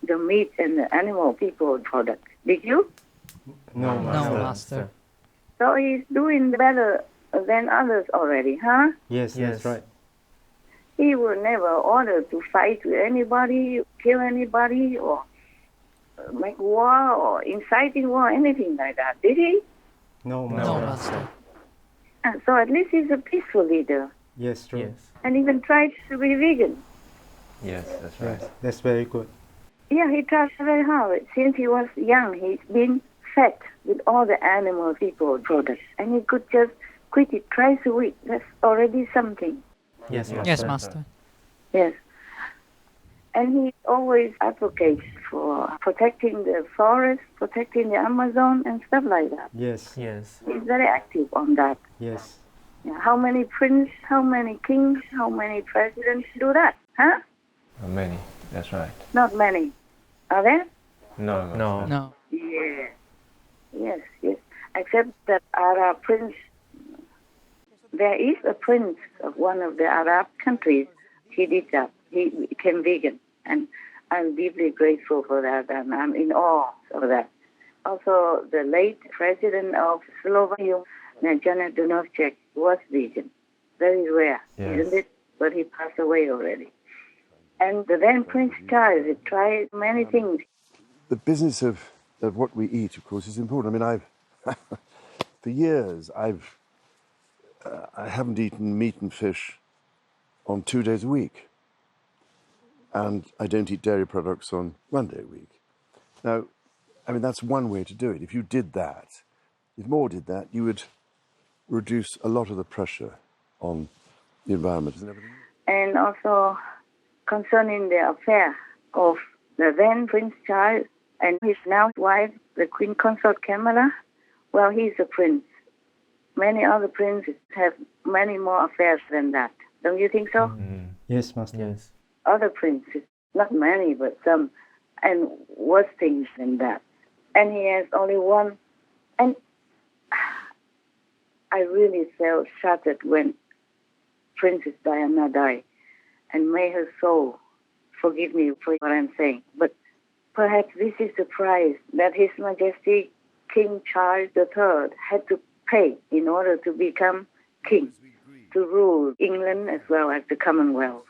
[SPEAKER 1] the meat and the animal people product. Did you?
[SPEAKER 16] No, Master.
[SPEAKER 6] No, Master.
[SPEAKER 1] So he's doing better than others already, huh?
[SPEAKER 16] Yes, that's right.
[SPEAKER 1] He will never order to fight with anybody, kill anybody, or make war, or inciting war, anything like that. Did he?
[SPEAKER 16] No,
[SPEAKER 6] No,
[SPEAKER 16] Master.
[SPEAKER 6] Master.
[SPEAKER 1] And so at least he's a peaceful leader,
[SPEAKER 16] Yes, true.
[SPEAKER 6] Yes.
[SPEAKER 1] and even tried to be vegan.
[SPEAKER 2] Yes, that's right.
[SPEAKER 16] Yes, that's very good.
[SPEAKER 1] Yeah, he tries very hard. Since he was young, he's been fed with all the animal people products, and he could just quit it twice a week. That's already something.
[SPEAKER 16] Yes, Master.
[SPEAKER 6] Yes, Master.
[SPEAKER 1] Yes. And he always advocates for protecting the forest, protecting the Amazon, and stuff like that.
[SPEAKER 16] Yes.
[SPEAKER 6] Yes.
[SPEAKER 1] He's very active on that.
[SPEAKER 16] Yes.
[SPEAKER 1] Yeah. How many princes, how many kings, how many presidents do that? Huh?
[SPEAKER 2] Not many. That's right.
[SPEAKER 1] Not many. Are there?
[SPEAKER 2] No, Master.
[SPEAKER 6] No. No.
[SPEAKER 1] Yeah. Yes. Except that Arab prince, there is a prince of one of the Arab countries. He did that. He became vegan. And I'm deeply grateful for that. And I'm in awe of that. Also, the late president of Slovenia, Janet Dunovček, was vegan. Very rare, isn't it? But he passed away already. And the then Prince Charles, he tried many things.
[SPEAKER 7] The business of what we eat, of course, is important. I mean, for years, I haven't eaten meat and fish on 2 days a week. And I don't eat dairy products on 1 day a week. Now, I mean, that's one way to do it. If you did that, if more did that, you would reduce a lot of the pressure on the environment.
[SPEAKER 1] And also concerning the affair of the then Prince Charles and his now wife, the Queen Consort Camilla. Well, he's a prince. Many other princes have many more affairs than that. Don't you think so?
[SPEAKER 16] Mm-hmm. Yes, Master.
[SPEAKER 6] Yes.
[SPEAKER 1] Other princes, not many, but some, and worse things than that. And he has only one. And I really felt shattered when Princess Diana died. And may her soul forgive me for what I'm saying. But perhaps this is the price that His Majesty King Charles III had to pay in order to become king, to rule England as well as the Commonwealth.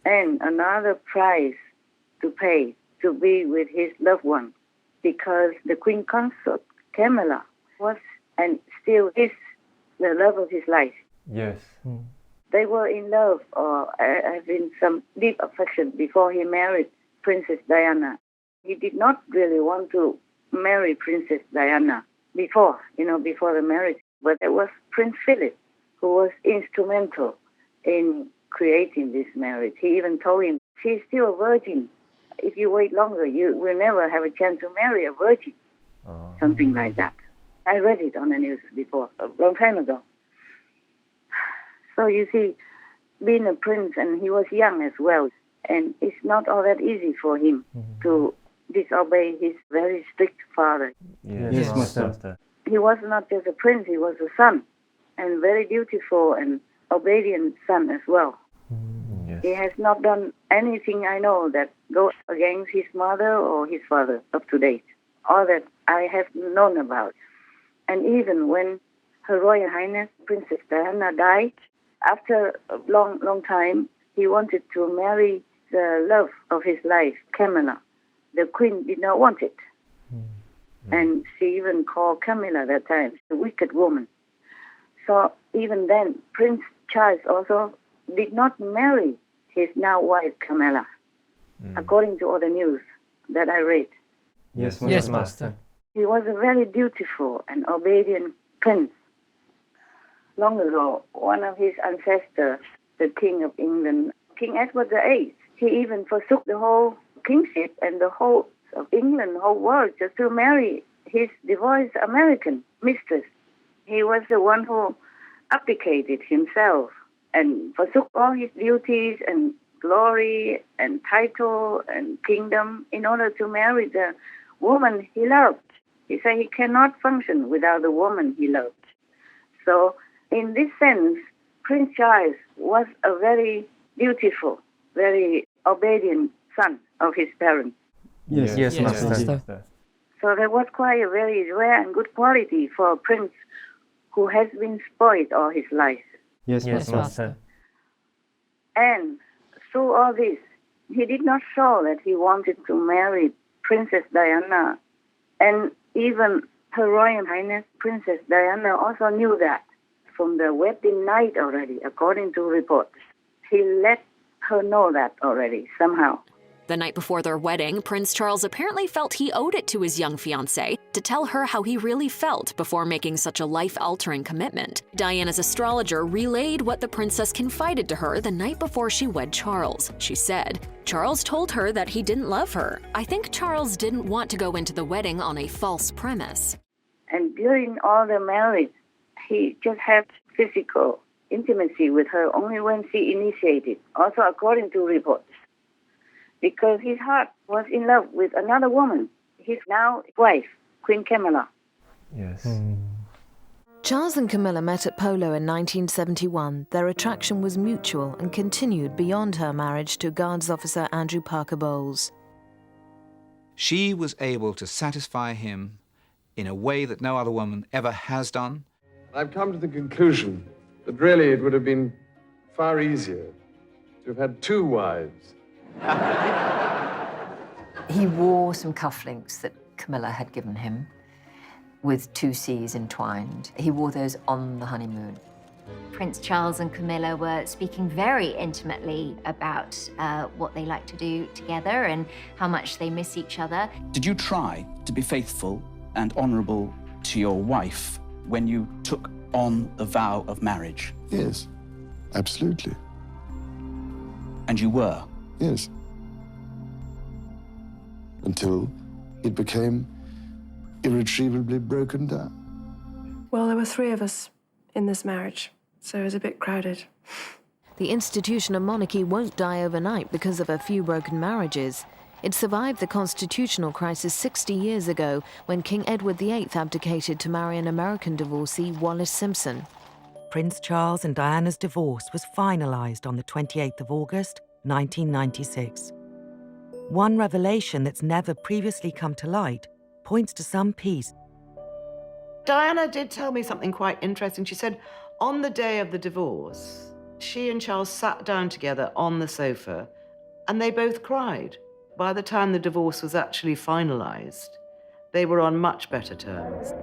[SPEAKER 1] And another price to pay to be with his loved one, because the Queen Consort Camilla was and still is the love of his life.
[SPEAKER 2] Yes.
[SPEAKER 1] They were in love or having some deep affection before he married Princess Diana. He did not really want to marry Princess Diana before the marriage. But it was Prince Philip who was instrumental in creating this marriage. He even told him, she's still a virgin. If you wait longer, you will never have a chance to marry a virgin. Something like that. I read it on the news before, a long time ago. So you see, being a prince, and he was young as well, and it's not all that easy for him to disobey his very strict father.
[SPEAKER 2] Yes, Master.
[SPEAKER 1] He was not just a prince, he was a son, and very dutiful and obedient son as well.
[SPEAKER 2] Yes.
[SPEAKER 1] He has not done anything I know that goes against his mother or his father up to date, or that I have known about. And even when Her Royal Highness Princess Diana died, after a long, long time, he wanted to marry the love of his life, Camilla. The Queen did not want it. And she even called Camilla at that time a wicked woman. So even then, Prince Charles also did not marry his now wife, Camilla, according to all the news that I read.
[SPEAKER 2] Yes, Master.
[SPEAKER 1] He was a very dutiful and obedient prince. Long ago, one of his ancestors, the King of England, King Edward VIII, he even forsook the whole kingship and the whole of England, the whole world, just to marry his divorced American mistress. He was the one who abdicated himself and forsook all his duties and glory and title and kingdom in order to marry the woman he loved. He said he cannot function without the woman he loved. So in this sense, Prince Charles was a very beautiful, very obedient son of his parents.
[SPEAKER 2] Yes, Master.
[SPEAKER 1] So that was quite a very rare and good quality for a prince who has been spoiled all his life.
[SPEAKER 16] Yes, Master.
[SPEAKER 1] And through all this, he did not show that he wanted to marry Princess Diana. And even Her Royal Highness Princess Diana also knew that from the wedding night already, according to reports. He let her know that already, somehow.
[SPEAKER 17] The night before their wedding, Prince Charles apparently felt he owed it to his young fiancée to tell her how he really felt before making such a life-altering commitment. Diana's astrologer relayed what the princess confided to her the night before she wed Charles. She said, "Charles told her that he didn't love her. I think Charles didn't want to go into the wedding on a false premise."
[SPEAKER 1] And during all the marriage, he just had physical intimacy with her only when she initiated, also according to reports. Because his heart was in love with another woman, his now wife, Queen Camilla.
[SPEAKER 2] Yes.
[SPEAKER 18] Charles and Camilla met at polo in 1971. Their attraction was mutual and continued beyond her marriage to Guards Officer Andrew Parker Bowles.
[SPEAKER 19] She was able to satisfy him in a way that no other woman ever has done.
[SPEAKER 20] I've come to the conclusion that really it would have been far easier to have had two wives.
[SPEAKER 21] He wore some cufflinks that Camilla had given him with two C's entwined. He wore those on the honeymoon.
[SPEAKER 22] Prince Charles and Camilla were speaking very intimately about what they like to do together and how much they miss each other.
[SPEAKER 14] Did you try to be faithful and honourable to your wife when you took on the vow of marriage?
[SPEAKER 7] Yes.
[SPEAKER 4] Absolutely.
[SPEAKER 14] And you were?
[SPEAKER 4] Yes. Until it became irretrievably broken down.
[SPEAKER 5] Well, there were 3 of us in this marriage, so it was a bit crowded.
[SPEAKER 18] The institution of monarchy won't die overnight because of a few broken marriages. It survived the constitutional crisis 60 years ago when King Edward VIII abdicated to marry an American divorcee, Wallis Simpson.
[SPEAKER 23] Prince Charles and Diana's divorce was finalised on the 28th of August, 1996. One revelation that's never previously come to light points to some peace.
[SPEAKER 10] Diana did tell me something quite interesting. She said on the day of the divorce, she and Charles sat down together on the sofa and they both cried. By the time the divorce was actually finalised, they were on much better terms.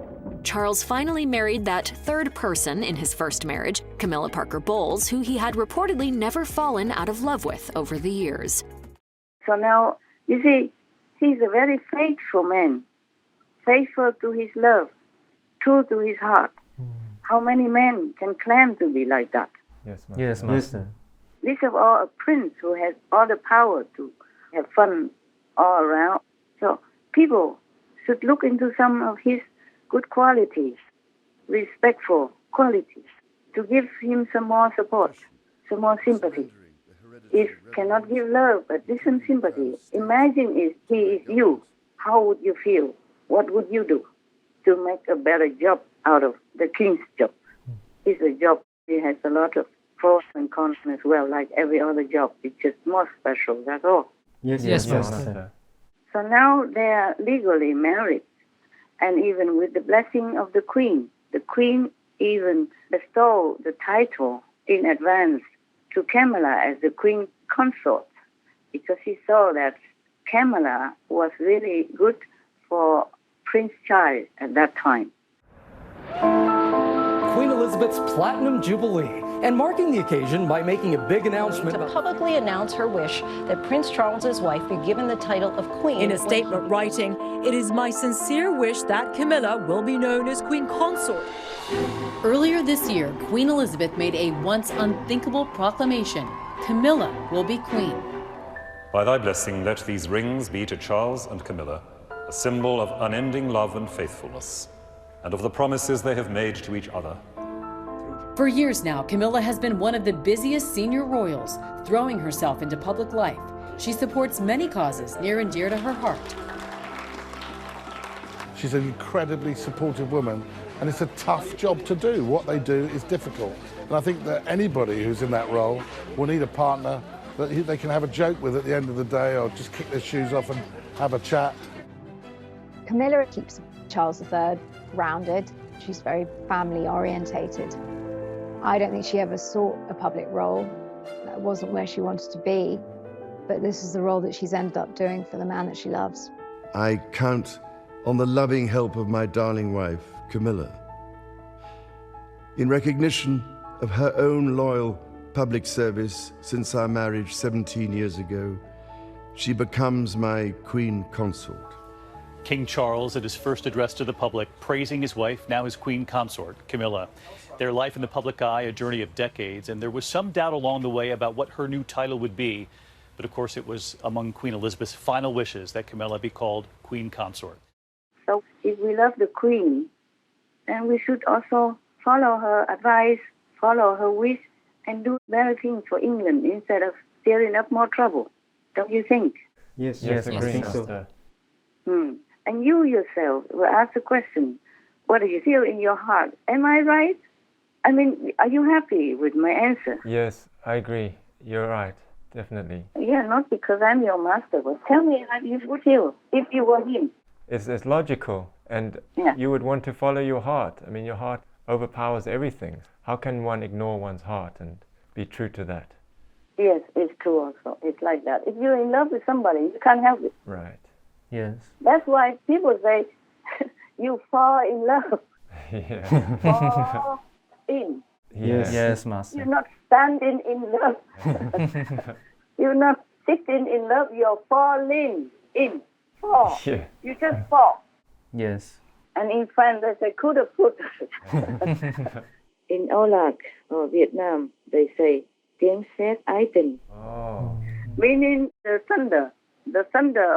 [SPEAKER 17] Charles finally married that third person in his first marriage, Camilla Parker Bowles, who he had reportedly never fallen out of love with over the years.
[SPEAKER 1] So now, you see, he's a very faithful man, faithful to his love, true to his heart. How many men can claim to be like that?
[SPEAKER 2] Yes, Master.
[SPEAKER 6] Yes, Master.
[SPEAKER 1] This is all a prince who has all the power to have fun all around. So people should look into some of his good qualities, respectful qualities, to give him some more support, some more sympathy. If cannot give love, but give some sympathy. Imagine if he is you, how would you feel? What would you do to make a better job out of the king's job? It's a job, it has a lot of pros and cons as well, like every other job. It's just more special, that's all.
[SPEAKER 6] Yes, Master.
[SPEAKER 1] So now they are legally married, and even with the blessing of the Queen even bestowed the title in advance to Camilla as the Queen Consort, because she saw that Camilla was really good for Prince Charles at that time.
[SPEAKER 24] Queen Elizabeth's Platinum Jubilee, and marking the occasion by making a big announcement
[SPEAKER 25] to publicly announce her wish that Prince Charles's wife be given the title of Queen.
[SPEAKER 26] In a statement writing, "It is my sincere wish that Camilla will be known as Queen Consort."
[SPEAKER 27] Earlier this year, Queen Elizabeth made a once unthinkable proclamation. Camilla will be queen.
[SPEAKER 28] By thy blessing, let these rings be to Charles and Camilla a symbol of unending love and faithfulness, and of the promises they have made to each other.
[SPEAKER 27] For years now, Camilla has been one of the busiest senior royals, throwing herself into public life. She supports many causes near and dear to her heart.
[SPEAKER 29] She's an incredibly supportive woman, and it's a tough job to do. What they do is difficult. And I think that anybody who's in that role will need a partner that they can have a joke with at the end of the day, or just kick their shoes off and have a chat.
[SPEAKER 30] Camilla keeps Charles III grounded. She's very family orientated. I don't think she ever sought a public role. That wasn't where she wanted to be, but this is the role that she's ended up doing for the man that she loves.
[SPEAKER 7] I count on the loving help of my darling wife, Camilla. In recognition of her own loyal public service since our marriage 17 years ago, she becomes my Queen Consort.
[SPEAKER 31] King Charles, at his first address to the public, praising his wife, now his Queen Consort, Camilla. Their life in the public eye, a journey of decades, and there was some doubt along the way about what her new title would be. But of course, it was among Queen Elizabeth's final wishes that Camilla be called Queen Consort.
[SPEAKER 1] So if we love the Queen, then we should also follow her advice, follow her wish, and do better things for England instead of stirring up more trouble. Don't you think?
[SPEAKER 16] Yes,
[SPEAKER 2] I think
[SPEAKER 16] so.
[SPEAKER 1] And you yourself will ask the question, what do you feel in your heart? Am I right? I mean, are you happy with my answer?
[SPEAKER 2] Yes, I agree. You're right, definitely.
[SPEAKER 1] Yeah, not because I'm your master, but tell me how you would feel if you were him.
[SPEAKER 2] It's logical, and you would want to follow your heart. I mean, your heart overpowers everything. How can one ignore one's heart and be true to that?
[SPEAKER 1] Yes, it's true also. It's like that. If you're in love with somebody, you can't help it.
[SPEAKER 2] Right.
[SPEAKER 6] Yes.
[SPEAKER 1] That's why people say you fall in love.
[SPEAKER 2] Yeah.
[SPEAKER 1] Fall in.
[SPEAKER 6] Yes, Master.
[SPEAKER 1] You're not standing in love. You're not sitting in love. You're falling in. Fall.
[SPEAKER 2] Yeah.
[SPEAKER 1] You just fall.
[SPEAKER 6] Yes.
[SPEAKER 1] And in France, they say, coup de foot. In Olac or Vietnam, they say, tiếng sét ái tình.
[SPEAKER 2] Oh.
[SPEAKER 1] Meaning the thunder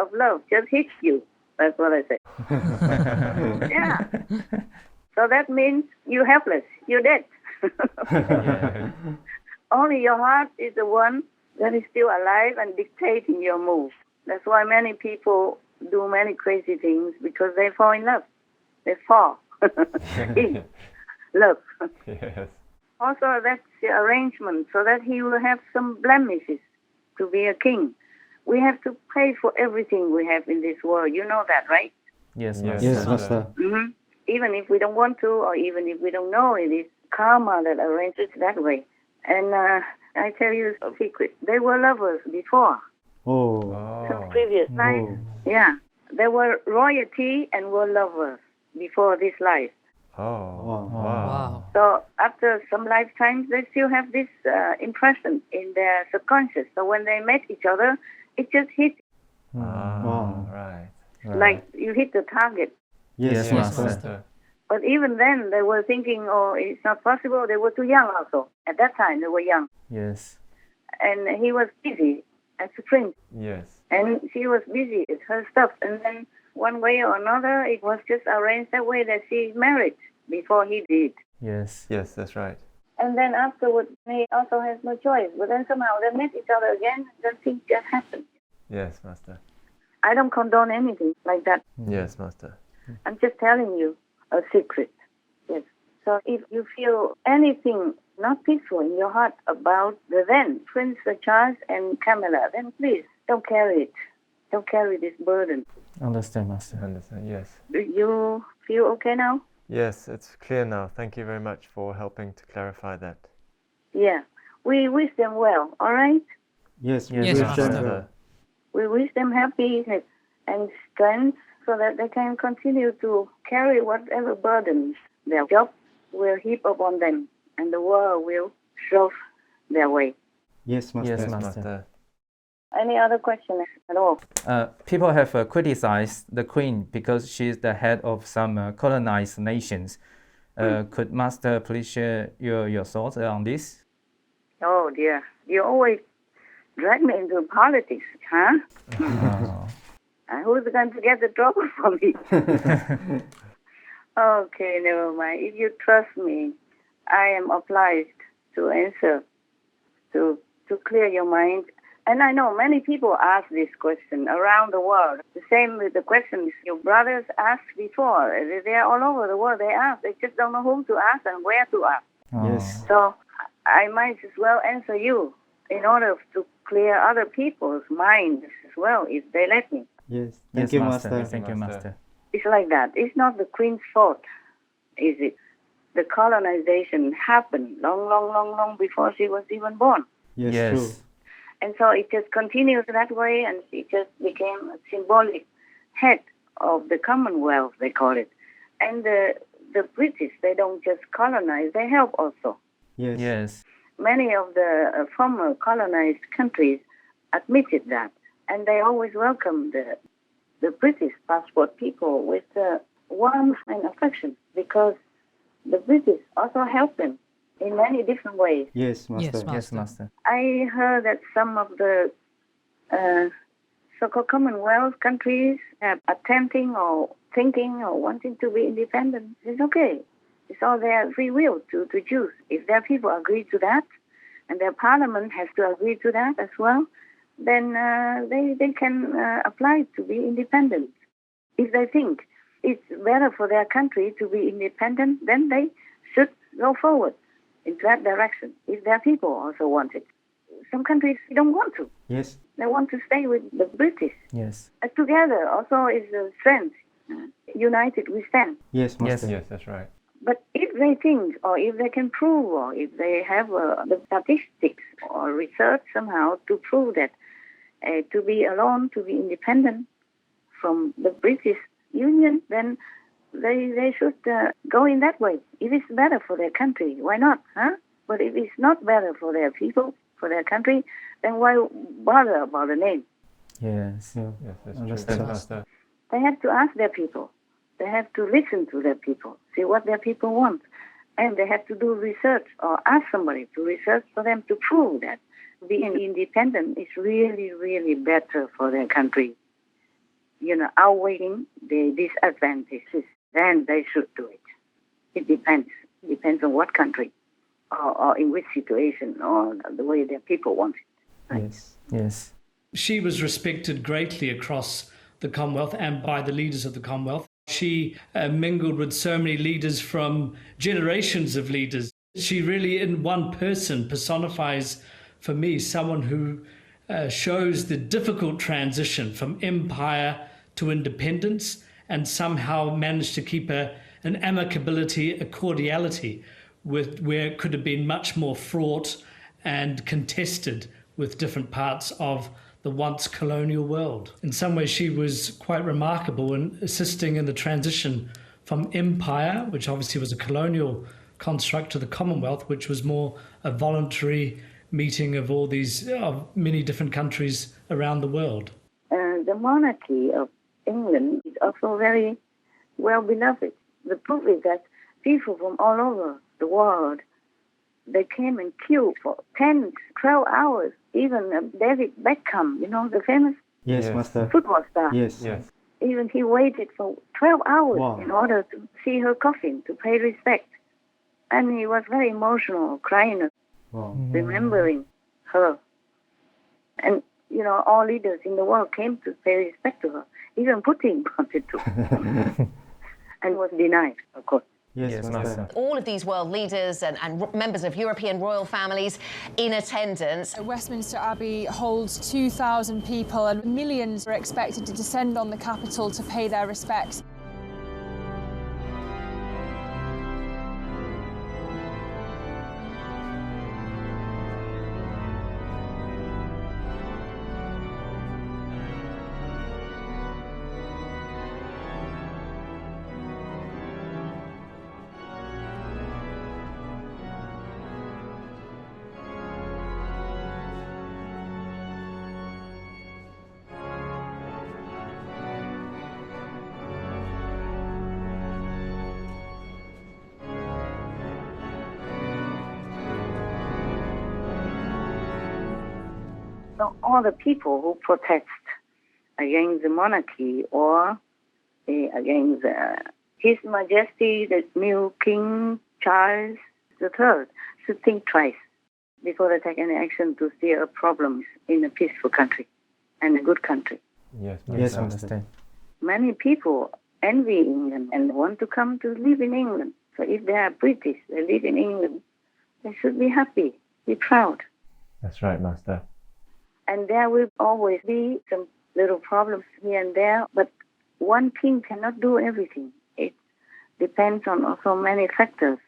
[SPEAKER 1] of love just hits you. That's what I say. Yeah. So that means you're helpless. You're dead.
[SPEAKER 2] Yeah.
[SPEAKER 1] Only your heart is the one that is still alive and dictating your moves. That's why many people do many crazy things, because they fall in love. They fall in love.
[SPEAKER 2] Yes.
[SPEAKER 1] Also, that's the arrangement, so that he will have some blemishes to be a king. We have to pay for everything we have in this world. You know that, right?
[SPEAKER 6] Yes,
[SPEAKER 16] Yes, Master.
[SPEAKER 1] Mm-hmm. Even if we don't want to, or even if we don't know, it is karma that arranges it that way. And I tell you a secret. They were lovers before. Some previous life. Yeah. They were royalty and were lovers before this life.
[SPEAKER 2] Oh. Wow.
[SPEAKER 1] So after some lifetimes, they still have this impression in their subconscious. So when they met each other, it just hit.
[SPEAKER 2] Right.
[SPEAKER 1] Like you hit the target.
[SPEAKER 16] Yes, Master.
[SPEAKER 1] But even then, they were thinking, oh, it's not possible. They were too young also. At that time, they were young.
[SPEAKER 6] Yes.
[SPEAKER 1] And he was busy as a prince.
[SPEAKER 2] Yes.
[SPEAKER 1] And she was busy with her stuff. And then one way or another, it was just arranged that way that she married before he did.
[SPEAKER 6] Yes.
[SPEAKER 2] Yes, that's right.
[SPEAKER 1] And then afterwards, he also has no choice. But then somehow they met each other again, and then things just happened.
[SPEAKER 2] Yes, Master.
[SPEAKER 1] I don't condone anything like that.
[SPEAKER 2] Yes, Master.
[SPEAKER 1] I'm just telling you a secret. Yes. So if you feel anything not peaceful in your heart about the then Prince Charles and Camilla, then please don't carry it. Don't carry this burden.
[SPEAKER 6] Understand, Master.
[SPEAKER 2] Understand, yes.
[SPEAKER 1] Do you feel okay now?
[SPEAKER 2] Yes, it's clear now. Thank you very much for helping to clarify that.
[SPEAKER 1] Yeah. We wish them well, all right?
[SPEAKER 16] Yes,
[SPEAKER 2] Master.
[SPEAKER 1] We wish them happiness and strength so that they can continue to carry whatever burdens their job will heap upon them, and the world will shove their way.
[SPEAKER 16] Yes, Master.
[SPEAKER 6] Yes, Master.
[SPEAKER 1] Any other questions at all?
[SPEAKER 6] People have criticized the Queen because she's the head of some colonized nations. Could Master please share your thoughts on this?
[SPEAKER 1] Oh dear, you always drag me into politics, huh? Who's going to get the trouble for me? Okay, never mind. If you trust me, I am obliged to answer, to clear your mind. And I know many people ask this question around the world. The same with the questions your brothers asked before. They're all over the world. They ask. They just don't know whom to ask and where to ask.
[SPEAKER 16] Yes.
[SPEAKER 1] So I might as well answer you in order to clear other people's minds as well, if they let me.
[SPEAKER 16] Yes. Thank you, Master.
[SPEAKER 6] Thank you, Master.
[SPEAKER 1] It's like that. It's not the Queen's fault, is it? The colonization happened long before she was even born.
[SPEAKER 16] Yes, true.
[SPEAKER 1] And so it just continues that way, and she just became a symbolic head of the Commonwealth, they call it. And the British, they don't just colonize, they help also.
[SPEAKER 16] Yes.
[SPEAKER 1] Many of the former colonized countries admitted that, and they always welcomed the British passport people with warmth and affection, because the British also helped them in many different ways.
[SPEAKER 16] Yes, Master.
[SPEAKER 6] Yes, Master.
[SPEAKER 1] I heard that some of the so-called Commonwealth countries are attempting or thinking or wanting to be independent. It's okay. It's all their free will to choose. If their people agree to that, and their parliament has to agree to that as well, then they can apply to be independent. If they think it's better for their country to be independent, then they should go forward into that direction, if their people also want it. Some countries don't want to.
[SPEAKER 16] Yes.
[SPEAKER 1] They want to stay with the British.
[SPEAKER 6] Yes.
[SPEAKER 1] Together also is a strength. United we stand.
[SPEAKER 16] Yes, Master.
[SPEAKER 2] Yes, that's right.
[SPEAKER 1] But if they think, or if they can prove, or if they have the statistics or research somehow to prove that to be alone, to be independent from the British Union, then they should go in that way. If it's better for their country, why not, huh? But if it's not better for their people, for their country, then why bother about the name?
[SPEAKER 6] Yes.
[SPEAKER 2] Yes, that's true. Master.
[SPEAKER 1] They have to ask their people. They have to listen to their people, see what their people want. And they have to do research or ask somebody to research for them to prove that being independent is really, really better for their country. Outweighing the disadvantages, then they should do it. It depends. It depends on what country or in which situation or the way their people want it. Right?
[SPEAKER 6] Yes.
[SPEAKER 3] She was respected greatly across the Commonwealth and by the leaders of the Commonwealth. She mingled with so many leaders from generations of leaders. She really, in one person, personifies, for me, someone who shows the difficult transition from empire to independence and somehow managed to keep an amicability, a cordiality, where it could have been much more fraught and contested with different parts of the once colonial world. In some ways, she was quite remarkable in assisting in the transition from empire, which obviously was a colonial construct, to the Commonwealth, which was more a voluntary meeting of all these, of many different countries around the world.
[SPEAKER 1] The monarchy of England is also very well beloved. The proof is that people from all over the world, they came and queued for 10, 12 hours. Even David Beckham, the famous
[SPEAKER 16] Master.
[SPEAKER 1] football star.
[SPEAKER 16] Yes.
[SPEAKER 1] Even he waited for 12 hours
[SPEAKER 16] Wow.
[SPEAKER 1] in order to see her coffin, to pay respect. And he was very emotional, crying, remembering her. And, all leaders in the world came to pay respect to her. Even Putin wanted to. And was denied, of course.
[SPEAKER 16] Yes, Master.
[SPEAKER 25] All of these world leaders and members of European royal families in attendance.
[SPEAKER 8] Westminster Abbey holds 2,000 people and millions are expected to descend on the capital to pay their respects.
[SPEAKER 1] So all the people who protest against the monarchy or against His Majesty, the new King Charles III, should think twice before they take any action to steer up problems in a peaceful country and a good country.
[SPEAKER 2] Yes,
[SPEAKER 16] Yes,
[SPEAKER 2] I
[SPEAKER 16] Master.
[SPEAKER 1] Many people envy England and want to come to live in England. So if they are British, they live in England, they should be happy, be proud.
[SPEAKER 2] That's right, Master.
[SPEAKER 1] And there will always be some little problems here and there, but one king cannot do everything. It depends on also many factors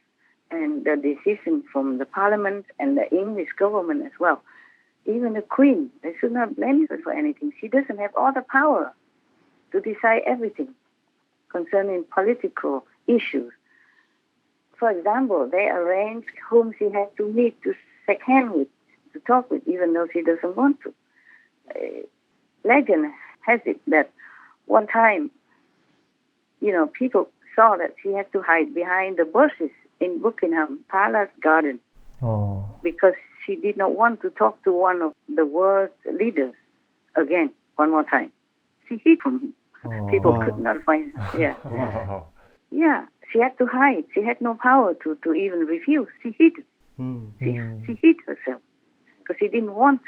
[SPEAKER 1] and the decision from the Parliament and the English government as well. Even the Queen, they should not blame her for anything. She doesn't have all the power to decide everything concerning political issues. For example, they arrange whom she has to meet to shake hands with, to talk with, even though she doesn't want to. Legend has it that one time, people saw that she had to hide behind the bushes in Buckingham Palace garden because she did not want to talk to one of the world's leaders again, one more time. She hid from him. People could not find her. Yeah.
[SPEAKER 2] Wow.
[SPEAKER 1] Yeah, she had to hide. She had no power to even refuse. She hid. She hid herself because she didn't want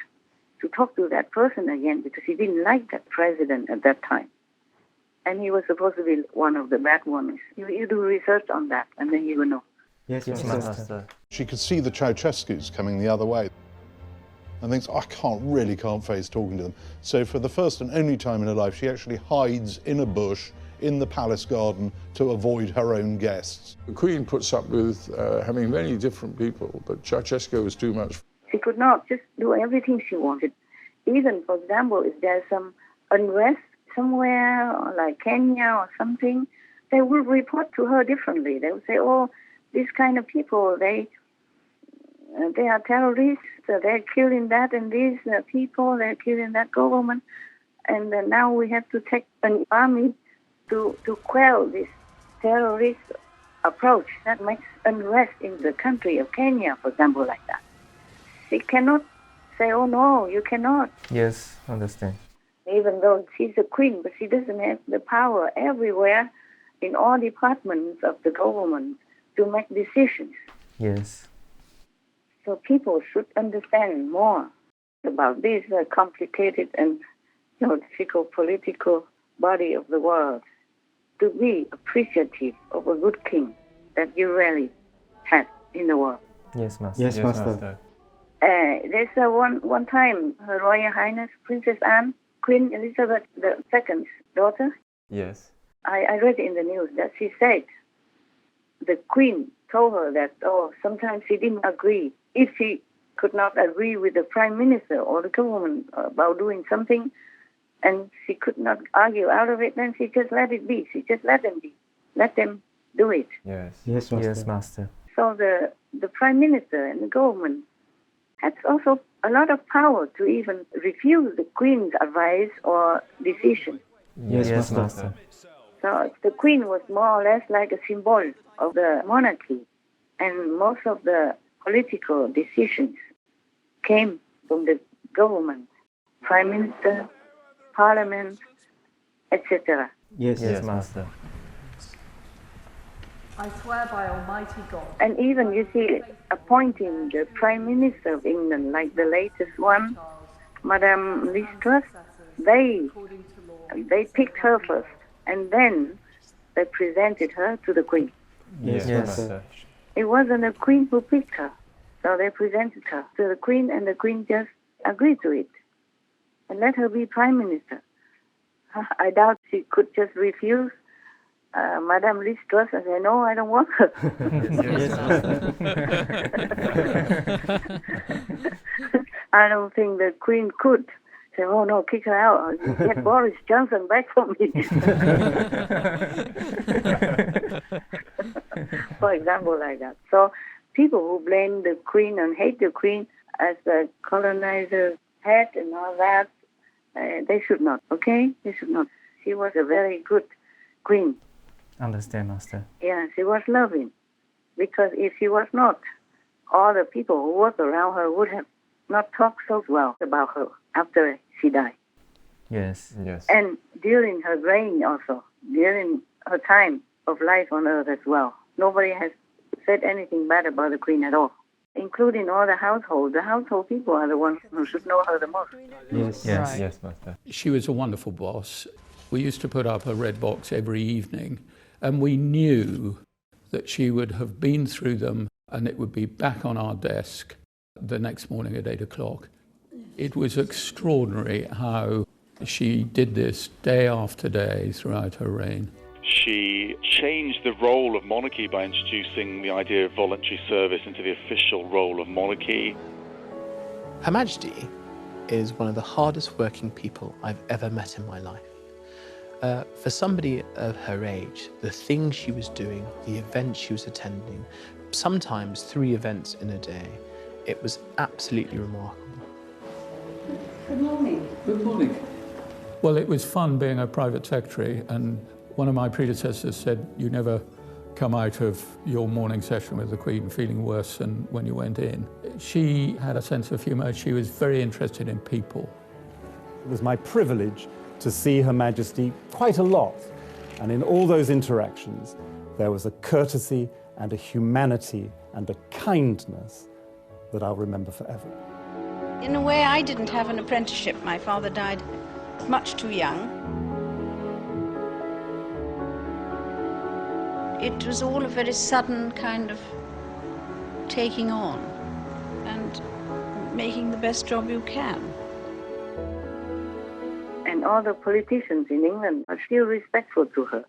[SPEAKER 1] to talk to that person again because she didn't like that president at that time. And he was supposed to be one of the bad ones. You do research on that and then you will know.
[SPEAKER 16] Yes, Master.
[SPEAKER 29] She could see the Ceausescus coming the other way and thinks, I can't face talking to them. So for the first and only time in her life, she actually hides in a bush in the palace garden to avoid her own guests.
[SPEAKER 9] The Queen puts up with having many different people, but Ceausescu was too much.
[SPEAKER 1] She could not just do everything she wanted. Even, for example, if there's some unrest somewhere, or like Kenya or something, they will report to her differently. They will say, these kind of people, they are terrorists, they're killing that and these people, they're killing that government, and now we have to take an army to quell these terrorists approach that makes unrest in the country of Kenya, for example, like that. She cannot say, oh no, you cannot.
[SPEAKER 6] Yes, understand.
[SPEAKER 1] Even though she's a queen, but she doesn't have the power everywhere in all departments of the government to make decisions.
[SPEAKER 6] Yes.
[SPEAKER 1] So people should understand more about this complicated and difficult political body of the world, to be appreciative of a good king that you really had in the world.
[SPEAKER 6] Yes, Master.
[SPEAKER 16] Yes, Master.
[SPEAKER 1] There's one time Her Royal Highness Princess Anne, Queen Elizabeth II's daughter.
[SPEAKER 2] Yes.
[SPEAKER 1] I read in the news that she said the Queen told her that sometimes she didn't agree. If she could not agree with the Prime Minister or the government about doing something, and she could not argue out of it, then she just let it be. She just let them be. Let them do it.
[SPEAKER 2] Yes.
[SPEAKER 16] Yes, Master.
[SPEAKER 6] Yes, Master.
[SPEAKER 1] So the Prime Minister and the government has also a lot of power to even refuse the Queen's advice or decision.
[SPEAKER 6] Yes, Master.
[SPEAKER 1] So the Queen was more or less like a symbol of the monarchy, and most of the political decisions came from the government, Prime Minister, Parliament, etc.
[SPEAKER 16] Yes,
[SPEAKER 6] Master.
[SPEAKER 26] I swear by Almighty God.
[SPEAKER 1] And even, you see, appointing the Prime Minister of England, like the latest one, Madame Liz Truss, they picked her first, and then they presented her to the Queen.
[SPEAKER 16] Yes, Master.
[SPEAKER 1] It wasn't the Queen who picked her, so they presented her to the Queen, and the Queen just agreed to it and let her be Prime Minister. I doubt she could just refuse Madame Liz Truss and say, no, I don't want her. I don't think the Queen could say, oh no, kick her out. Get Boris Johnson back for me. For example, like that. So people who blame the Queen and hate the Queen as the colonizer head and all that, they should not, okay? They should not. She was a very good queen.
[SPEAKER 6] Understand, Master.
[SPEAKER 1] Yeah, she was loving. Because if she was not, all the people who worked around her would have not talked so well about her after she died.
[SPEAKER 6] Yes.
[SPEAKER 1] And during her reign also, during her time of life on earth as well, nobody has said anything bad about the Queen at all, including all the household. The household people are the ones who should know her the most.
[SPEAKER 6] Yes, Master.
[SPEAKER 9] She was a wonderful boss. We used to put up a red box every evening, and we knew that she would have been through them and it would be back on our desk the next morning at 8 o'clock. It was extraordinary how she did this day after day throughout her reign.
[SPEAKER 4] She changed the role of monarchy by introducing the idea of voluntary service into the official role of monarchy.
[SPEAKER 5] Her Majesty is one of the hardest working people I've ever met in my life. For somebody of her age, the things she was doing, the events she was attending, sometimes 3 events in a day, it was absolutely remarkable.
[SPEAKER 1] Good morning.
[SPEAKER 9] Good morning. Well, it was fun being a private secretary, and one of my predecessors said you never come out of your morning session with the Queen feeling worse than when you went in. She had a sense of humour. She was very interested in people.
[SPEAKER 11] It was my privilege to see Her Majesty quite a lot, and in all those interactions there was a courtesy and a humanity and a kindness that I'll remember forever.
[SPEAKER 12] In a way, I didn't have an apprenticeship. My father died much too young. It was all a very sudden kind of taking on and making the best job you can.
[SPEAKER 1] And all the politicians in England are still respectful to her.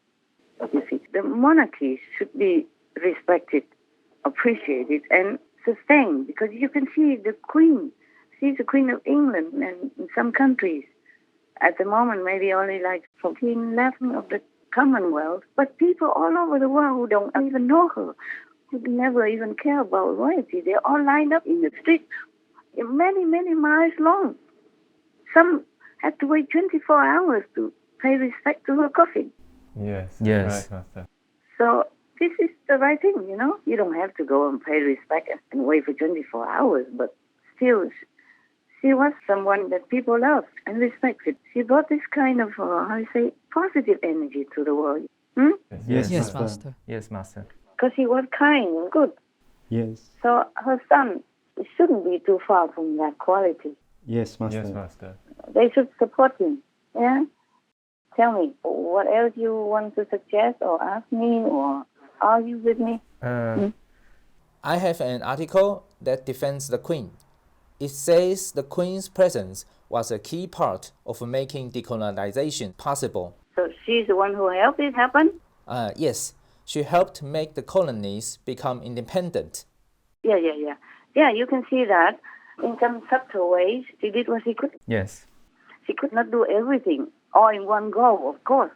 [SPEAKER 1] You see, the monarchy should be respected, appreciated, and sustained, because you can see the Queen. She's the Queen of England, and in some countries, at the moment, maybe only like 14, 11 of the Commonwealth, but people all over the world who don't even know her, who never even care about royalty, they're all lined up in the street, many, many miles long. Some had to wait 24 hours to pay respect to her coffin.
[SPEAKER 2] Yes.
[SPEAKER 6] Yes.
[SPEAKER 2] Right, Master.
[SPEAKER 1] So this is the right thing, you know. You don't have to go and pay respect and wait for 24 hours, but still, she was someone that people loved and respected. She brought this kind of, positive energy to the world.
[SPEAKER 2] Yes,
[SPEAKER 6] Master. Yes, Master.
[SPEAKER 1] Because she was kind and good.
[SPEAKER 16] Yes.
[SPEAKER 1] So her son shouldn't be too far from that quality.
[SPEAKER 16] Yes, Master.
[SPEAKER 2] Yes, Master.
[SPEAKER 1] They should support him. Yeah? Tell me, what else you want to suggest or ask me or argue with me?
[SPEAKER 10] I have an article that defends the Queen. It says the Queen's presence was a key part of making decolonization possible.
[SPEAKER 1] So she's the one who helped it happen?
[SPEAKER 10] Yes, she helped make the colonies become independent.
[SPEAKER 1] Yeah, you can see that in some subtle ways. She did what she could.
[SPEAKER 6] Yes.
[SPEAKER 1] She could not do everything all in one go, of course.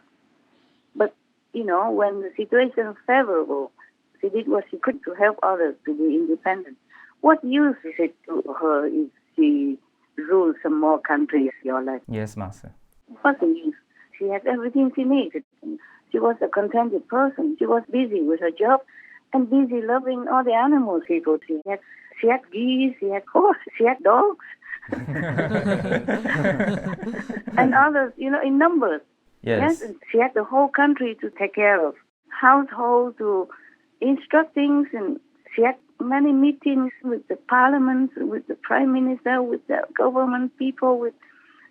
[SPEAKER 1] But, you know, when the situation is favorable, she did what she could to help others to be independent. What use is it to her if she rules some more countries your life?
[SPEAKER 6] Yes, Master.
[SPEAKER 1] What's the use? She has everything she needed. She was a contented person. She was busy with her job and busy loving all the animals people. She had geese, she had horses, she had dogs. And others, you know, in numbers.
[SPEAKER 6] Yes.
[SPEAKER 1] And she had the whole country to take care of. Household to instruct things, and she had many meetings with the parliament, with the prime minister, with the government people, with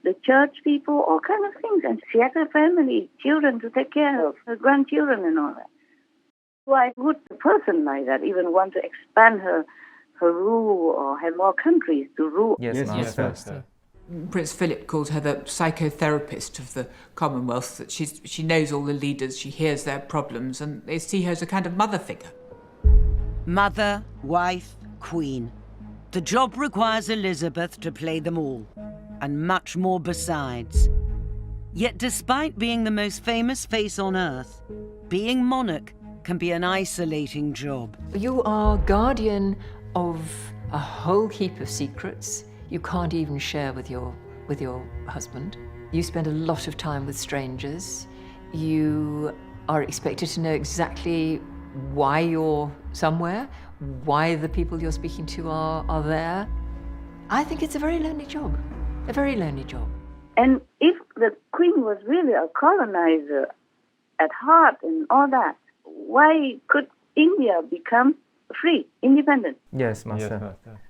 [SPEAKER 1] the church people, all kinds of things. And she had her family, children to take care of, her grandchildren and all that. Why would a person like that even want to expand her rule or have more countries to rule?
[SPEAKER 6] Yes, Master.
[SPEAKER 13] Prince Philip calls her the psychotherapist of the Commonwealth, that she knows all the leaders, she hears their problems, and they see her as a kind of mother figure.
[SPEAKER 14] Mother, wife, queen. The job requires Elizabeth to play them all, and much more besides. Yet despite being the most famous face on earth, being monarch can be an isolating job.
[SPEAKER 15] You are guardian of a whole heap of secrets you can't even share with your husband. You spend a lot of time with strangers. You are expected to know exactly why you're somewhere, why the people you're speaking to are there. I think it's a very lonely job, a very lonely job.
[SPEAKER 1] And if the Queen was really a colonizer at heart and all that, why could India become free, independent?
[SPEAKER 6] Yes, Master.
[SPEAKER 2] Yes, Master.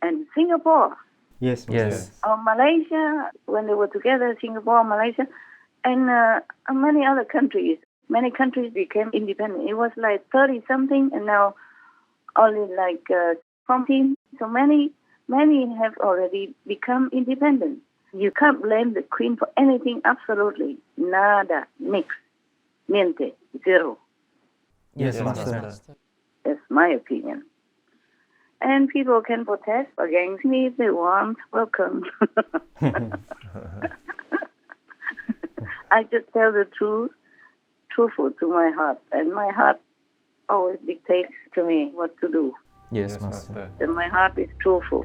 [SPEAKER 1] And Singapore.
[SPEAKER 16] Yes, Master.
[SPEAKER 6] Yes.
[SPEAKER 1] Or Malaysia, when they were together, Singapore, Malaysia, and many other countries. Many countries became independent. It was like 30-something, and now only like 14. So many have already become independent. You can't blame the Queen for anything, absolutely. Nada, nix, niente, zero.
[SPEAKER 6] Yes, Master.
[SPEAKER 1] That's my opinion. And people can protest against me if they want. Welcome. I just tell the truth, truthful to my heart. And my heart always dictates to me what to do.
[SPEAKER 6] Yes, Master.
[SPEAKER 1] And my heart is truthful.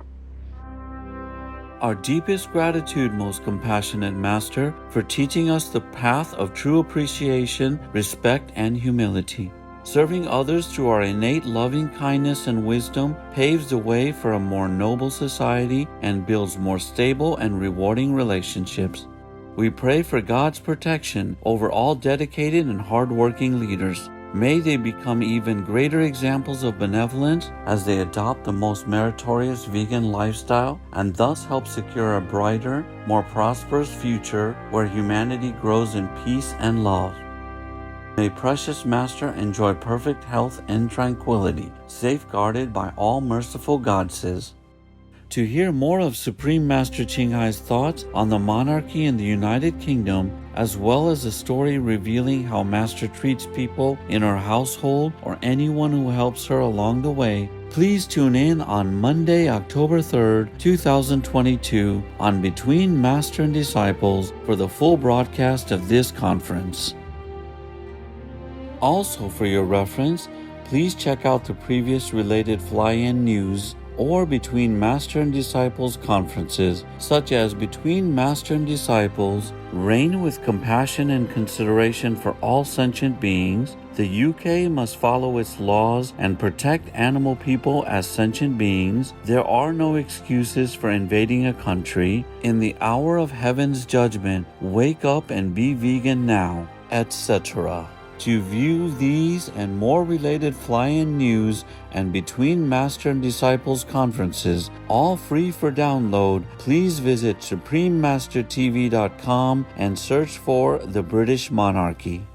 [SPEAKER 17] Our deepest gratitude, most compassionate Master, for teaching us the path of true appreciation, respect, and humility. Serving others through our innate loving kindness and wisdom paves the way for a more noble society and builds more stable and rewarding relationships. We pray for God's protection over all dedicated and hardworking leaders. May they become even greater examples of benevolence as they adopt the most meritorious vegan lifestyle and thus help secure a brighter, more prosperous future where humanity grows in peace and love. May precious Master enjoy perfect health and tranquility, safeguarded by all merciful goddesses. To hear more of Supreme Master Ching Hai's thoughts on the monarchy in the United Kingdom, as well as a story revealing how Master treats people in her household or anyone who helps her along the way, please tune in on Monday, October 3rd, 2022 on Between Master and Disciples for the full broadcast of this conference. Also, for your reference, please check out the previous related fly-in news or between Master and Disciples conferences, such as Between Master and Disciples, Reign with Compassion and Consideration for All Sentient Beings, The UK Must Follow Its Laws and Protect Animal People as Sentient Beings, There Are No Excuses for Invading a Country, In the Hour of Heaven's Judgment, Wake Up and Be Vegan Now, etc. To view these and more related fly-in news and Between Master and Disciples conferences, all free for download, please visit suprememastertv.com and search for The British Monarchy.